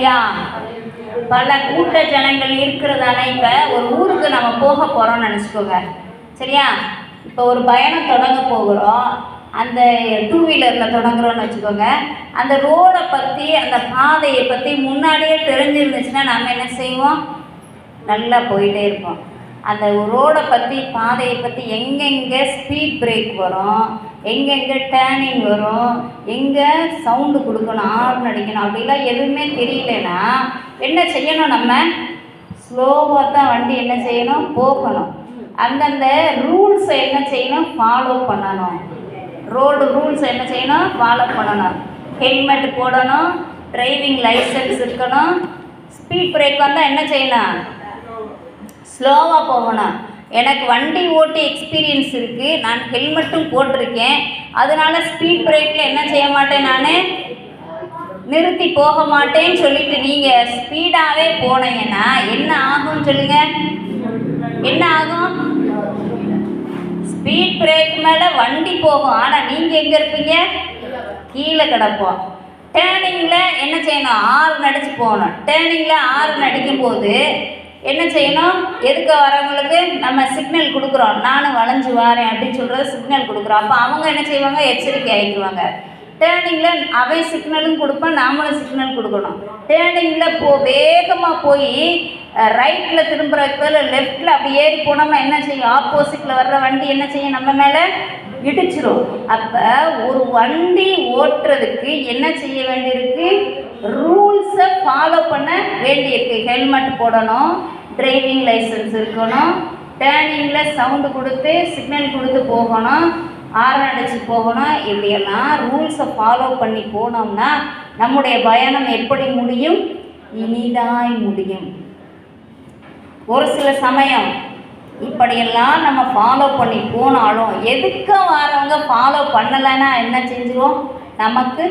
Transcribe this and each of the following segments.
ஹல்லேலூயா. பல கூட்ட ஜனங்கள் இருக்கிறதால இப்போ ஒரு ஊருக்கு நம்ம போக போகிறோம்னு நினச்சிக்கோங்க. சரியா? இப்போ ஒரு பயணம் தொடங்க போகிறோம். அந்த 2 வீலரில் தொடங்குறோன்னு வச்சுக்கோங்க. அந்த ரோடை பற்றி, அந்த பாதையை பற்றி முன்னாடியே தெரிஞ்சிருந்துச்சுன்னா நம்ம என்ன செய்வோம்? நல்லா போயிட்டே இருப்போம். அந்த ரோடை பற்றி, பாதையை பற்றி, எங்கெங்கே ஸ்பீட் பிரேக் வரும், எங்கெங்கே டேர்னிங் வரும், எங்கே சவுண்டு கொடுக்கணும், ஹார்ன் அடிக்கணும், அப்படிலாம் எதுவுமே தெரியலனா என்ன செய்யணும்? நம்ம ஸ்லோவாக தான் வண்டி என்ன செய்யணும்? போகணும். அந்தந்த ரூல்ஸை என்ன செய்யணும்? ஃபாலோ பண்ணணும். ரோடு ரூல்ஸை என்ன செய்யணும்? ஃபாலோ பண்ணணும். ஹெல்மெட் போடணும், டிரைவிங் லைசன்ஸ் இருக்கணும். ஸ்பீட் பிரேக் வந்தால் என்ன செய்யணும்? ஸ்லோவாக போகணும். எனக்கு வண்டி ஓட்டி எக்ஸ்பீரியன்ஸ் இருக்குது, நான் ஹெல்மெட்டும் போட்டிருக்கேன், அதனால் ஸ்பீட் பிரேக்கில் என்ன செய்ய மாட்டேன்? நான் நிறுத்தி போக மாட்டேன்னு சொல்லிட்டு நீங்கள் ஸ்பீடாகவே போனீங்கன்னா என்ன ஆகும்னு சொல்லுங்கள்? என்ன ஆகும்? ஸ்பீட் பிரேக் மேலே வண்டி போகும், ஆனால் நீங்கள் எங்கே இருப்பீங்க? கீழே கிடப்போம். டேர்னிங்கில் என்ன செய்யணும்? ஹார்ன் அடித்து போகணும். டேர்னிங்கில் ஹார்ன் அடிக்கும்போது என்ன செய்யணும்? எதுக்கு வரவங்களுக்கு நம்ம சிக்னல் கொடுக்குறோம், நானும் வளைஞ்சு வரேன் அப்படின்னு சொல்கிறது சிக்னல் கொடுக்குறோம். அப்போ அவங்க என்ன செய்வாங்க? எச்சரிக்கை ஆகிடுவாங்க. டேர்னிங்கில் அவன் சிக்னலும் கொடுப்பேன், நாமளும் சிக்னல் கொடுக்கணும். டேர்னிங்கில் வேகமாக போய் ரைட்டில் திரும்புறதுக்கு பதில் லெஃப்டில் அப்படி ஏறி போனோம்னா என்ன செய்யும்? ஆப்போசிட்டில் வர்ற வண்டி என்ன செய்யும்? நம்ம மேலே இடிச்சிரும். அப்போ ஒரு வண்டி ஓட்டுறதுக்கு என்ன செய்ய வேண்டியிருக்கு? ரூல்ஸை ஃபாலோ பண்ண வேண்டியிருக்கு. ஹெல்மெட் போடணும், டிரைவிங் லைசன்ஸ் இருக்கணும், டேர்னிங்கில் சவுண்டு கொடுத்து சிக்னல் கொடுத்து போகணும், ஹார்ன் அடித்து போகணும். இப்படியெல்லாம் ரூல்ஸை ஃபாலோ பண்ணி போனோம்னா நம்முடைய பயணம் எப்படி முடியும்? இனிதாய் முடியும். ஒரு சில சமயம் இப்படியெல்லாம் நம்ம ஃபாலோ பண்ணி போனாலும் எதுக்க வரவங்க ஃபாலோ பண்ணலைன்னா என்ன செஞ்சிடும்? நமக்கு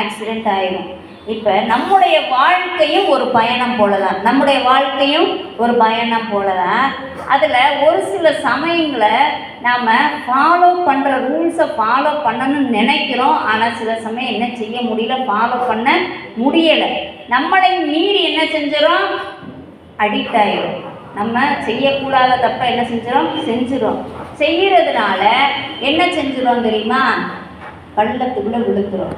ஆக்சிடெண்ட் ஆகிடும். இப்போ நம்முடைய வாழ்க்கையும் ஒரு பயணம் போல தான். நம்முடைய வாழ்க்கையும் ஒரு பயணம் போல தான். அதில் ஒரு சில சமயங்களை நாம் ஃபாலோ பண்ணுற ரூல்ஸை ஃபாலோ பண்ணணும்னு நினைக்கிறோம், ஆனால் சில சமயம் என்ன செய்ய முடியல? ஃபாலோ பண்ண முடியலை. நம்மளை மீறி என்ன செஞ்சிடும்? அடிக்ட் ஆகிடும். நம்ம செய்யக்கூடாத தப்பை என்ன செஞ்சிடும்? செய்கிறதுனால என்ன செஞ்சிடும் தெரியுமா? பள்ளத்துக்குள்ளே விழுந்துடும்.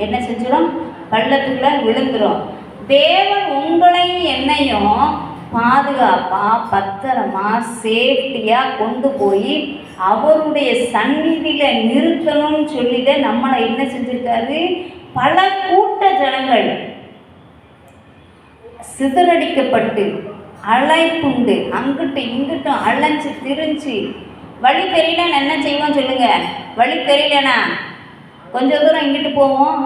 என்ன செஞ்சிடும்? பள்ளத்துக்குள்ளே விழுந்துடும். தேவன் உங்களையும் என்னையும் பாதுகாப்பாக, பத்திரமா, சேஃப்டியாக கொண்டு போய் அவருடைய சந்நிதியில் நிறுத்தணும்னு சொல்லிட்டு நம்மளை என்ன செஞ்சிருக்காரு? பல கூட்ட ஜனங்கள் சிதறடிக்கப்பட்டு அழைப்புண்டு அங்கிட்டு இங்கிட்டும் அலைஞ்சு திரிஞ்சு வழி தெரியலன்னு என்ன செய்வோம் சொல்லுங்க? வழி தெரியலனா கொஞ்சம் தூரம் இங்கிட்டு போவோம்,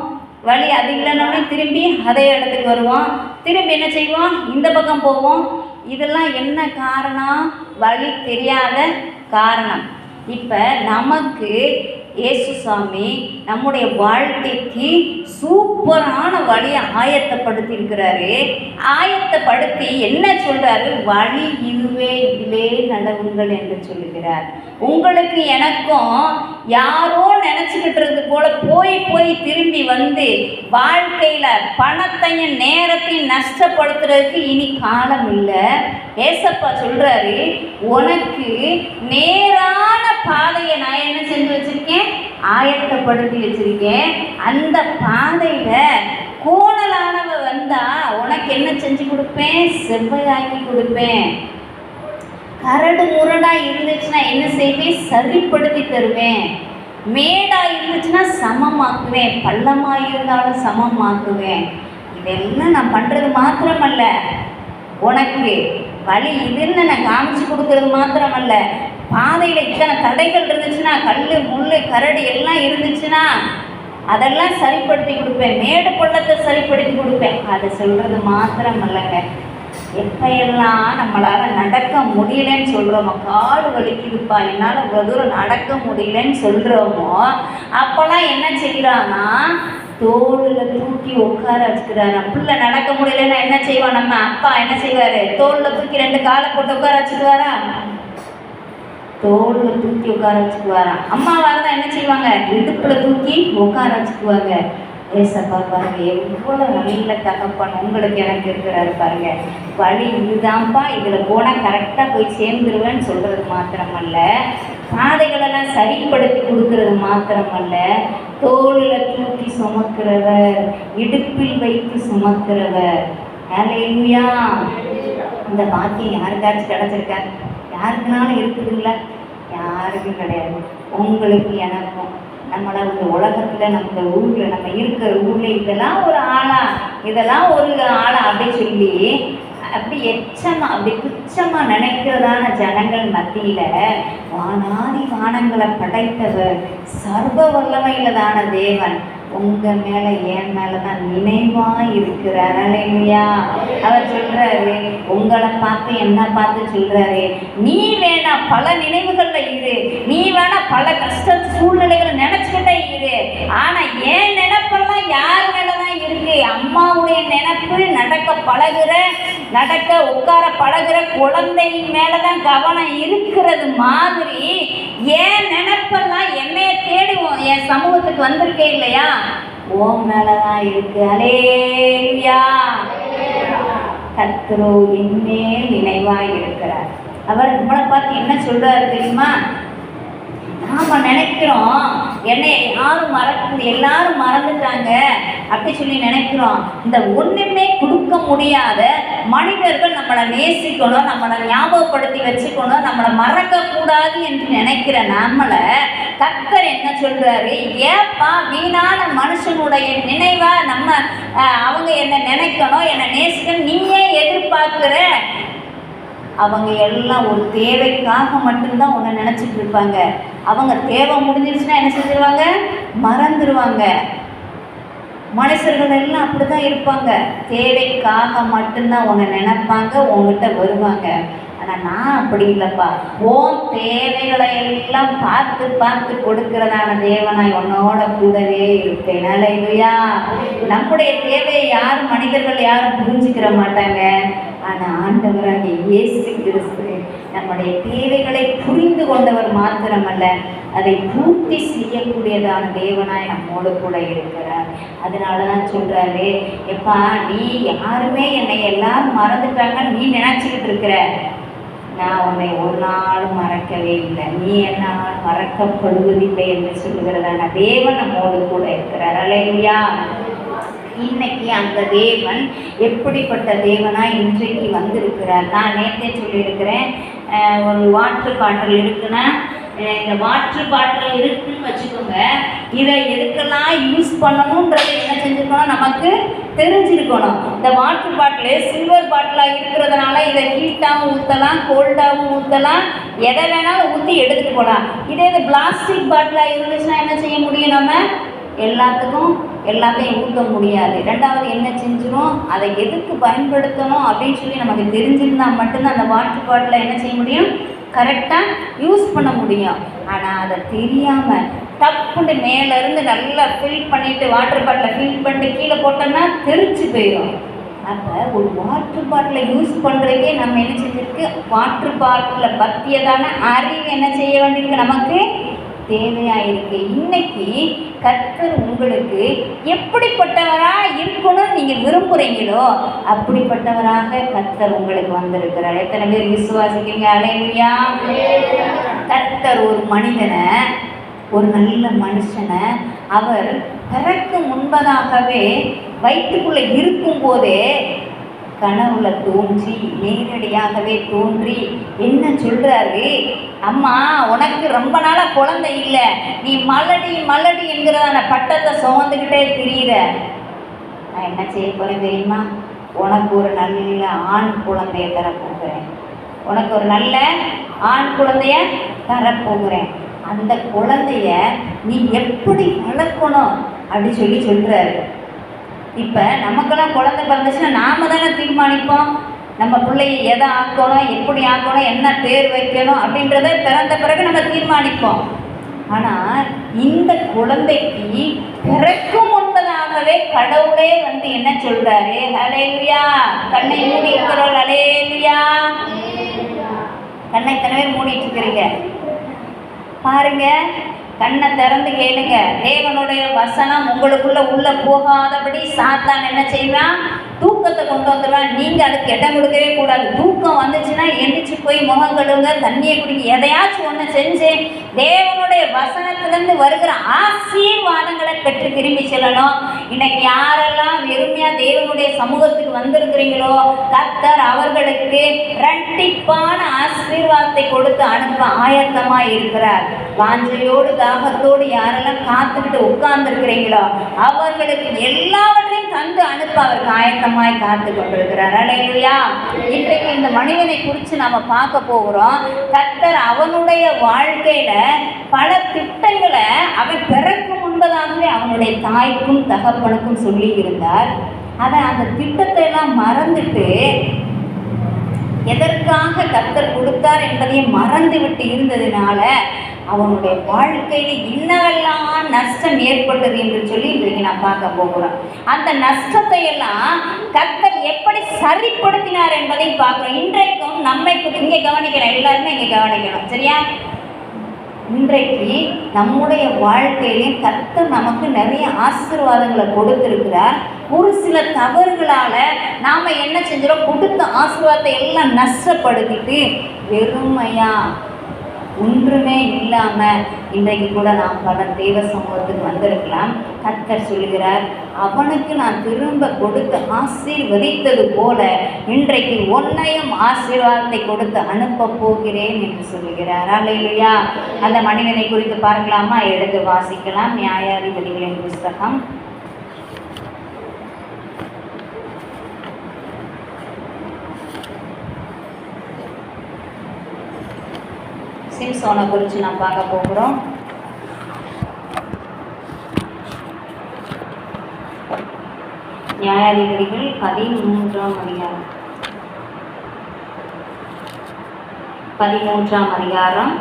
வழி அது இல்லைன்னொன்னே திரும்பி அதே இடத்துக்கு வருவோம், திரும்பி என்ன செய்வோம்? இந்த பக்கம் போவோம். இதெல்லாம் என்ன காரணம்? வழி தெரியாத காரணம். இப்போ நமக்கு இயேசுசாமி நம்முடைய வாழ்க்கைக்கு சூப்பரான வழியை ஆயத்தப்படுத்தி இருக்கிறாரு. ஆயத்தப்படுத்தி என்ன சொல்கிறாரு? வழி இதுவே, இதிலே நடவுங்கள் என்று சொல்லுகிறார். உங்களுக்கு எனக்கும் யாரோ நினச்சிக்கிட்டு போல போய் போய் திரும்பி வந்து வாழ்க்கையில் பணத்தையும் நேரத்தையும் நஷ்டப்படுத்துறதுக்கு இனி காலம் இல்லை. ஏசப்பா சொல்கிறாரு, உனக்கு நேரான பாதையை நான் என்ன செஞ்சு வச்சுருக்கேன்? ஆயத்தப்படுத்தி வச்சிருக்கேன். அந்த பாதையில் கோணலானவ வந்தால் உனக்கு என்ன செஞ்சு கொடுப்பேன்? செவ்வையாக்கி கொடுப்பேன். கரடு முரடாக இருந்துச்சுன்னா என்ன செய்வேன்? சரிப்படுத்தி தருவேன். மேடாக இருந்துச்சுன்னா சமமாக்குவேன். பள்ளமாக இருந்தாலும் சமமாக்குவேன். இதெல்லாம் நான் பண்ணுறது மாத்திரமல்ல, உனக்கு வழி இதுன்னு நான் காமிச்சு கொடுக்கறது மாத்திரமல்ல, பாதையில் இத்தனை தடைகள் இருந்துச்சுன்னா, கல் முள் கரடு எல்லாம் இருந்துச்சுன்னா அதெல்லாம் சரிப்படுத்தி கொடுப்பேன். மேடு பள்ளத்தை சரிப்படுத்தி கொடுப்பேன். அதை சொல்கிறது மாத்திரமல்லங்க, எப்பையெல்லாம் நம்மளால் நடக்க முடியலன்னு சொல்கிறோமோ, கால் வலிக்குதுப்பா என்னால் இவ்வளோ தூரம் நடக்க முடியலன்னு சொல்கிறோமோ, அப்போல்லாம் என்ன செய்கிறான்னா தோளில் தூக்கி உட்கார வச்சுக்கிறாரு. பிள்ளை நடக்க முடியலன்னா என்ன செய்வோம்? நம்ம அப்பா என்ன செய்வார்? தோளில் தூக்கி 2 காலை போட்டு உட்கார வச்சுக்குவாரா? தோளில் தூக்கி உட்கார வச்சுக்குவாரா? அம்மாவாக தான் என்ன செய்வாங்க? இடுப்பில் தூக்கி உட்கார வச்சுக்குவாங்க. ஏசப்பா பாருங்க எவ்வளோ நல்ல தகப்பன் உங்களுக்கு எனக்கு இருக்கிறாரு பாருங்க. வழி இதுதான்ப்பா, இதில் போனால் கரெக்டாக போய் சேர்ந்துருவேன்னு சொல்கிறது மாத்திரமல்ல, பாதைகளெல்லாம் சரிப்படுத்தி கொடுக்கறது மாத்திரமல்ல, தோளில் தூக்கி சுமக்கிறவர், இடுப்பில் வைத்து சுமக்கிறவர். ஹல்லேலூயா. இந்த பாக்கியம் யாருக்காச்சும் கிடச்சிருக்கா? யாருக்குனாலும் இருக்குதுங்களா? யாருக்கும் கிடையாது. உங்களுக்கு எனக்கும் நம்மளை இந்த உலகத்தில் நம்ம ஊரில் நம்ம இருக்கிற ஊரில் இதெல்லாம் ஒரு ஆளா, இதெல்லாம் ஒரு ஆளா அப்படி சொல்லி அப்படி எச்சமாக அப்படி துச்சமாக நினைக்கிறதான ஜனங்கள் மத்தியில் வானாதி வானங்களை படைத்தவர் சர்வ வல்லமையிலதான தேவன் உங்கள் மேலே என் மேலே தான் நினைவாக இருக்கிறார். ஹல்லேலூயா. அவர் சொல்கிறாரு, உங்களை பார்த்து என்ன பார்த்து சொல்கிறாரு, நீ வேணா பல நினைவுகளில் இரு, நீ வேணா பல கஷ்ட சூழ்நிலைகளை நினச்சிக்கிட்டே இரு, ஆனால் ஏன் நினைப்பெல்லாம் யார் மேலே தான் இருக்கு? அம்மாவுடைய நினைப்பு நடக்க உட்கார பழகிற குழந்தையின் மேலே தான் கவனம் இருக்கிறது மாதிரி ஏன் நினைப்பெல்லாம் என்னைய தேடி என் சமூகத்துக்கு வந்திருக்கே இல்லையா, ஓம் மேலதான் இருக்கு. ஹல்லேலூயா. கர்த்தரோ என்மேல் நினைவாய் இருக்கிறார். அவர் நம்மளை பார்த்து என்ன சொல்றாரு தெரியுமா? நாம நினைக்கிறோம் என்னை யாரும் எல்லாரும் மறந்துட்டாங்க அப்படி சொல்லி நினைக்கிறோம். இந்த ஒண்ணுமே கொடுக்க முடியாத மனிதர்கள் நம்மளை நேசிக்கணும், நம்மளை ஞாபகப்படுத்தி வச்சுக்கணும், நம்மளை மறக்க கூடாது என்று நினைக்கிற நம்மளை கர்த்தர் என்ன சொல்றாரு, ஏப்பா வீணான மனுஷனுடைய நினைவா நம்ம அவங்க என்ன நினைக்கணும், என்னை நேசிக்கணும் நீயே எதிர்பார்க்கிற? அவங்க எல்லாம் ஒரு தேவைக்காக மட்டும்தான் உன்னை நினச்சிட்டு இருப்பாங்க. அவங்க தேவை முடிஞ்சிருச்சுன்னா என்ன செஞ்சிருவாங்க? மறந்துடுவாங்க. மனுஷர்கள் எல்லாம் அப்படி தான் இருப்பாங்க. தேவைக்காக மட்டும்தான் உன்னை நினைப்பாங்க, உங்ககிட்ட வருவாங்க. ஆனால் நான் அப்படி இல்லைப்பா, உன் தேவைகளை எல்லாம் பார்த்து பார்த்து கொடுக்கிறதான தேவனாய் உன்னோட கூடவே இருப்பேன். ஹல்லேலூயா. நம்முடைய தேவையை யாரும் மனிதர்கள் யாரும் புரிஞ்சுக்கிற மாட்டாங்க. ஆனால் ஆண்டவராக இயேசு கிறிஸ்து நம்முடைய தேவைகளை புரிந்து கொண்டவர் மாத்திரமல்ல, அதை பூர்த்தி செய்யக்கூடியதான தேவனாய் நம்மோடு கூட இருக்கிறார். அதனால தான் சொல்கிறாரு, எப்பா நீ யாருமே என்னை எல்லாரும் மறந்துட்டாங்கன்னு நீ நினச்சிக்கிட்டு இருக்கிற, நான் உன்னை ஒரு நாளும் மறக்கவே இல்லை, நீ என்னால் மறக்கப்படுவதில்லை என்று சொல்லுகிறதான தேவன் நம்மோடு கூட இருக்கிறார். ஹல்லேலூயா. இன்னைக்கு அந்த தேவன் எப்படிப்பட்ட தேவனாக இன்றைக்கு வந்திருக்கிறார். நான் நேற்றே சொல்லியிருக்கிறேன், ஒரு வாட்டர் பாட்டில் இருக்குன்னா, இந்த வாட்டர் பாட்டில் இருக்குன்னு வச்சுக்கோங்க, இதை எதுக்கெல்லாம் யூஸ் பண்ணணுன்றதை என்ன செஞ்சுக்கணும், நமக்கு தெரிஞ்சிருக்கணும். இந்த வாட்டர் பாட்டில் சில்வர் பாட்டிலாக இருக்கிறதுனால இதை ஹீட்டாகவும் ஊற்றலாம், கோல்டாகவும் ஊற்றலாம், எதை வேணாலும் ஊற்றி எடுத்துகிட்டு போகலாம். இதே இது பிளாஸ்டிக் பாட்டிலாக இருந்துச்சுன்னா என்ன செய்ய முடியும், நம்ம எல்லாத்தையும் ஊற்ற முடியாது. ரெண்டாவது என்ன செஞ்சிடும், அதை எதுக்கு பயன்படுத்தணும் அப்படின்னு சொல்லி நமக்கு தெரிஞ்சிருந்தால் மட்டும்தான் அந்த வாட்டர் பாட்டில் என்ன செய்ய முடியும், கரெக்டாக யூஸ் பண்ண முடியும். ஆனால் அதை தெரியாமல் டப்புன்னு மேலேருந்து நல்லா ஃபில் பண்ணிவிட்டு வாட்டர் பாட்டிலை ஃபில் பண்ணிட்டு கீழே போட்டோம்னா தெரிச்சு போயிடும். அப்போ ஒரு வாட்டர் பாட்டிலை யூஸ் பண்ணுறதுக்கே நம்ம என்ன செஞ்சுருக்கு, வாட்டர் பாட்டிலை பற்றியதான அறிவு என்ன செய்ய வேண்டியிருக்கு, நமக்கு தேவையாக இருக்கு. இன்னைக்கு கர்த்தர் உங்களுக்கு எப்படிப்பட்டவராக இருக்கணும்னு நீங்கள் விரும்புகிறீங்களோ அப்படிப்பட்டவராக கர்த்தர் உங்களுக்கு வந்திருக்கிறார். எத்தனை பேர் விசுவாசிக்கிறீங்க? ஹல்லேலூயா. கர்த்தர் ஒரு மனிதனை, ஒரு நல்ல மனுஷனை அவர் பிறக்கு முன்பதாகவே வயிற்றுக்குள்ளே இருக்கும்போதே கனவுல தோன்றி நேரடியாகவே தோன்றி என்ன சொல்கிறாரு, அம்மா உனக்கு ரொம்ப நாளாக குழந்தை இல்லை, நீ மலடி என்கிறதான பட்டத்தை சுமந்துக்கிட்டே திரியிற, நான் என்ன செய்ய போகிறேன் தெரியுமா, உனக்கு ஒரு நல்ல ஆண் குழந்தைய தரப்போகிறேன், உனக்கு ஒரு நல்ல ஆண் குழந்தைய தரப்போகிறேன், அந்த குழந்தைய நீ எப்படி வளர்க்கணும் அப்படி சொல்கிறாரு. இப்போ நமக்கெல்லாம் குழந்தை பிறந்துச்சுன்னா நாம் தானே தீர்மானிப்போம், நம்ம பிள்ளையை எதை ஆக்கணும், எப்படி ஆக்கணும், என்ன பேர் வைக்கணும் அப்படின்றத பிறந்த பிறகு நம்ம தீர்மானிப்போம். ஆனால் இந்த குழந்தைக்கு பிறக்கும் முன்பதாகவே கடவுளே வந்து என்ன சொல்கிறாரு, ஹல்லேலூயா. கண்ணை மூடி இருக்கிறோம், ஹல்லேலூயா. கண்ணை எத்தனை பேர் மூடிட்டு இருக்கிறீங்க பாருங்க. கண்ணை திறந்து கேளுங்க. தேவனுடைய வசனம் உங்களுக்குள்ள உள்ள போகாதபடி சாத்தான் என்ன செய்வான்? தூக்கத்தை கொண்டு வந்துடுவான். நீங்கள் அதுக்கு இடம் கொடுக்கவே கூடாது. தூக்கம் வந்துச்சுன்னா எந்திரிச்சு போய் முகம் கழுவுங்க, தண்ணியை குடிங்க, எதையாச்சும் ஒன்று செஞ்சு தேவனுடைய வசனத்திலேருந்து வருகிற ஆசீர்வாதங்களை பெற்று திரும்பி செல்லணும். இன்னைக்கு யாரெல்லாம் வெறுமையாக தேவனுடைய சமூகத்துக்கு வந்திருக்கிறீங்களோ கர்த்தர் அவர்களுக்கு இரட்டிப்பான ஆசீர்வாதத்தை கொடுத்து அனுப்ப ஆயத்தமாக இருக்கிறார். வாஞ்சையோடு தாகத்தோடு யாரெல்லாம் காத்துக்கிட்டு உட்கார்ந்துருக்கிறீங்களோ அவர்களுக்கு எல்லாவற்றையும் தந்து அனுப்ப அவருக்கு ஆயத்தமாய் காத்து கொண்டிருக்கிறார். அல்லேலூயா. இன்றைக்கு இந்த மனிதனை குறித்து நம்ம பார்க்க போகிறோம். கர்த்தர் அவனுடைய வாழ்க்கையில பல திட்டங்களை அவன் பிறக்கும் முன்பதாகவே அவனுடைய தாய்க்கும் தகப்பனுக்கும் சொல்லி இருந்தார். அதை அந்த திட்டத்தை எல்லாம் மறந்துட்டு எதற்காக கர்த்தர் கொடுத்தார் என்பதையும் மறந்து விட்டு இருந்ததுனால அவனுடைய வாழ்க்கையில் இன்னவெல்லாம் நஷ்டம் ஏற்பட்டது என்று சொல்லி இன்றைக்கு நான் பார்க்க போகிறோம். அந்த நஷ்டத்தை எல்லாம் கர்த்தர் எப்படி சரிப்படுத்தினார் என்பதை பார்க்கிறோம். இன்றைக்கும் நம்மை இங்கே கவனிக்கணும், எல்லாருமே இங்கே கவனிக்கணும், சரியா? இன்றைக்கு நம்முடைய வாழ்க்கையிலையும் கர்த்தர் நமக்கு நிறைய ஆசீர்வாதங்களை கொடுத்திருக்கிறார். ஒரு சில தவறுகளால் நாம் என்ன செஞ்சிடும்? கொடுத்த ஆசீர்வாதத்தை எல்லாம் நஷ்டப்படுத்திட்டு வெறுமையா ஒன்றுமே இல்லாமல் இன்றைக்கு கூட நாம் பல தேவ சமூகத்துக்கு வந்திருக்கலாம். கர்த்தர் சொல்கிறார், அவனுக்கு நான் திரும்ப கொடுத்து ஆசீர்வதித்தது போல இன்றைக்கு உன்னையும் ஆசீர்வாதத்தை கொடுத்து அனுப்ப போகிறேன் என்று சொல்லுகிறார். அல்லேலூயா. அந்த மனிதனை குறித்து பார்க்கலாமா? எடுத்து வாசிக்கலாம். நியாயாதிபதிகளின் புஸ்தகம் 6 குறித்து நாம் பார்க்க போகிறோம். நியாயாதிபதிகள் 13ஆம் அதிகாரம்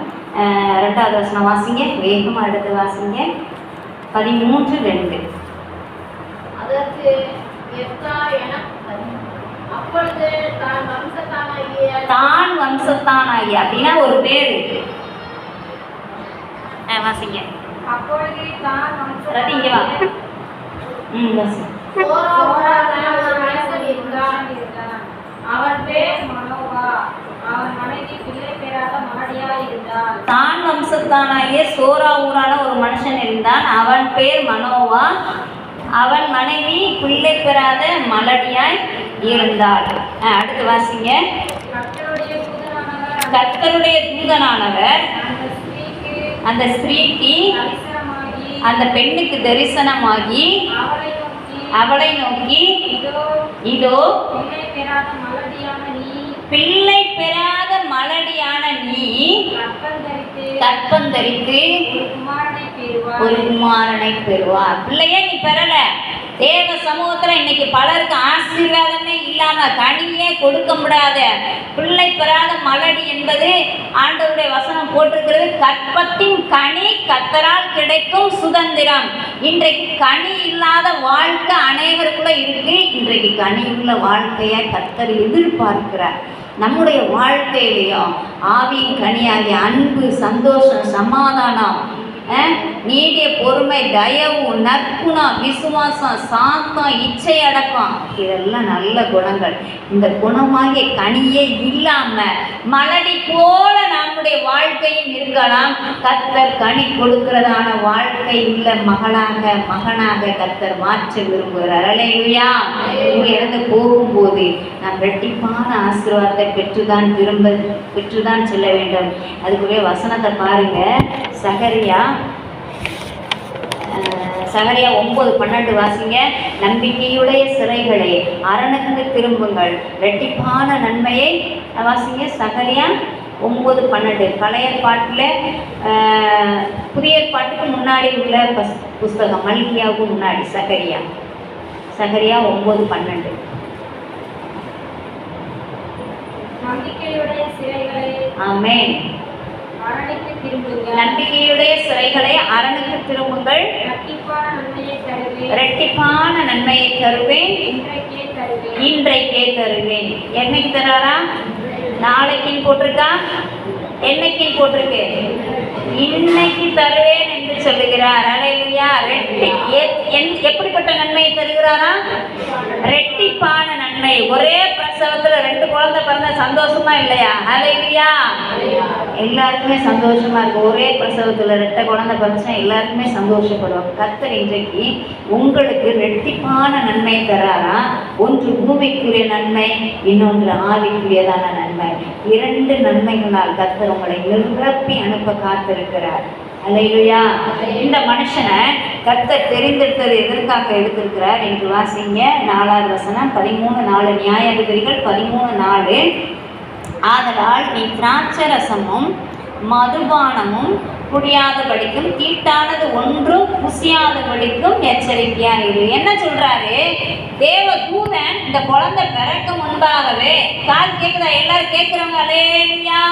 2வது வசனம் வாசிங்க. வேகமாக எடுத்து வாசிங்க. 13:2. அதற்கு அப்பொழுது தான் வம்சத்தானாகிய அப்படின்னா ஒரு பேரு வாசிங்க. அப்பொழுது தான் ரதி இங்க வா. அவன் பேர் மனோவா. அவன் மனைவி பிள்ளை பெறாத மலடியாய் இருந்தாள். தான் வம்சத்தானாகிய சோரா ஊரான ஒரு மனுஷன் இருந்தான். அவன் பேர் மனோவா. அவன் மனைவி பிள்ளை பெறாத மலடியாய் இருந்தாள். அடுத்து வாசிங்க. கர்த்தருடைய தூதனானவர் அந்த ஸ்திரீக்கு அந்த பெண்ணுக்கு தரிசனமாகி அவளை நோக்கி, இதோ பிள்ளை பெறாத மலடியான நீ கற்பந்தரித்து ஒரு குமாரனை பெறுவார். பிள்ளையே நீ பெறல. தேவ சமூகத்தில் இன்னைக்கு பலருக்கு ஆசீர்வாதமே இல்லாமல் கனியே கொடுக்க முடியாத பிள்ளை பெறாத மலடி என்பது ஆண்டவருடைய வசனம் போட்டிருக்கிறது. கற்பத்தின் கனி கர்த்தரால் கிடைக்கும் சுதந்திரம். இன்றைக்கு கனி இல்லாத வாழ்க்கை அனைவருக்குள்ள இருக்கு. இன்றைக்கு கனி உள்ள வாழ்க்கையை கர்த்தர் எதிர்பார்க்கிறார். நம்முடைய வாழ்க்கையிலையும் ஆவியின் கனியாகிய அன்பு, சந்தோஷம், சமாதானம், நீடிய பொறுமை, தயவு, நற்குணம், விசுவாசம், சாந்தம், இச்சை அடக்கம், இதெல்லாம் நல்ல குணங்கள். இந்த குணமாகிய கனியே இல்லாம மலடி போல நம்முடைய வாழ்க்கையும் இருக்கலாம். கர்த்தர் கனி கொடுக்கிறதான வாழ்க்கை உள்ள மகனாக கர்த்தர் மாற்ற விரும்புகிறார். அல்லேலூயா. இங்க இருந்து போகும்போது நாம் ரெட்டிப்பான ஆசீர்வாதத்தை பெற்றுதான் செல்ல வேண்டும். அதுக்குள்ளே வசனத்தை பாருங்க. சகரியா 9:12 வாசிங்க. நம்பிக்கையுடைய சிறைகளே அரணுக்கு திரும்புங்கள், ரெட்டிப்பான நன்மையை வாசிங்க. சகரியா 9:12. பழைய ஏற்பாட்டில் புதிய ஏற்பாட்டுக்கு முன்னாடி உள்ள புஸ்தகம், மல்கியாவுக்கு முன்னாடி சகரியா 9:12. நம்பிக்கையுடைய சிறைகளே ஆமென். நம்பிக்கையுடைய சிறைகளை அரணுக்கு திரும்புங்கள், இரட்டிப்பான நன்மையை தருவேன், இன்றைக்கே தருவேன். என்னைக்கு தராரா? நாளைக்கு போட்டிருக்கா? என்னைக்கு போட்டிருக்கு? இன்னைக்கு தருவேன் என்று சொல்லுகிறார். அல்லேலூயா. எப்படிப்பட்ட நன்மையை தருகிறாரா? ரெட்டிப்பான நன்மை. ஒரே பிரசவத்துல 2 குழந்தை பிறந்த சந்தோஷமா இல்லையா? அல்லேலூயா. எல்லாருக்குமே சந்தோஷமா இருக்கு. ஒரே பிரசவத்துல 2 குழந்தை பிறந்தா எல்லாருக்குமே சந்தோஷப்படுவாங்க. கர்த்தர் இன்றைக்கு உங்களுக்கு ரெட்டிப்பான நன்மை தராரா? ஒன்று பூமிக்குரிய நன்மை, இன்னொன்று ஆவிக்குரியதான நன்மை. 2 நன்மைகளால் கர்த்தர் உங்களை நிரப்பி அனுப்ப காத்திருக்கிறார். அல்லேலூயா. இந்த மனுஷனை கர்த்தர் தெரிந்தெடுத்தது எதற்காக எடுத்திருக்கிறார் என்று வாசிங்க. 4வது வசனம் 13:4. நியாயாதிபதிகள் 13:4. ஆதலால் நீ திராட்சரசமும் மதுபானமும் குடியாதபடிக்கும் தீட்டானது ஒன்றும் புசியாதபடிக்கும் எச்சரிக்கையா இரு. என்ன சொல்றாரு? தேவ தூதன் இந்த குழந்தை பிறக்க முன்பாகவே, காது கேக்குதா? எல்லாரும் கேட்கிறவங்க அல்லேலூயா.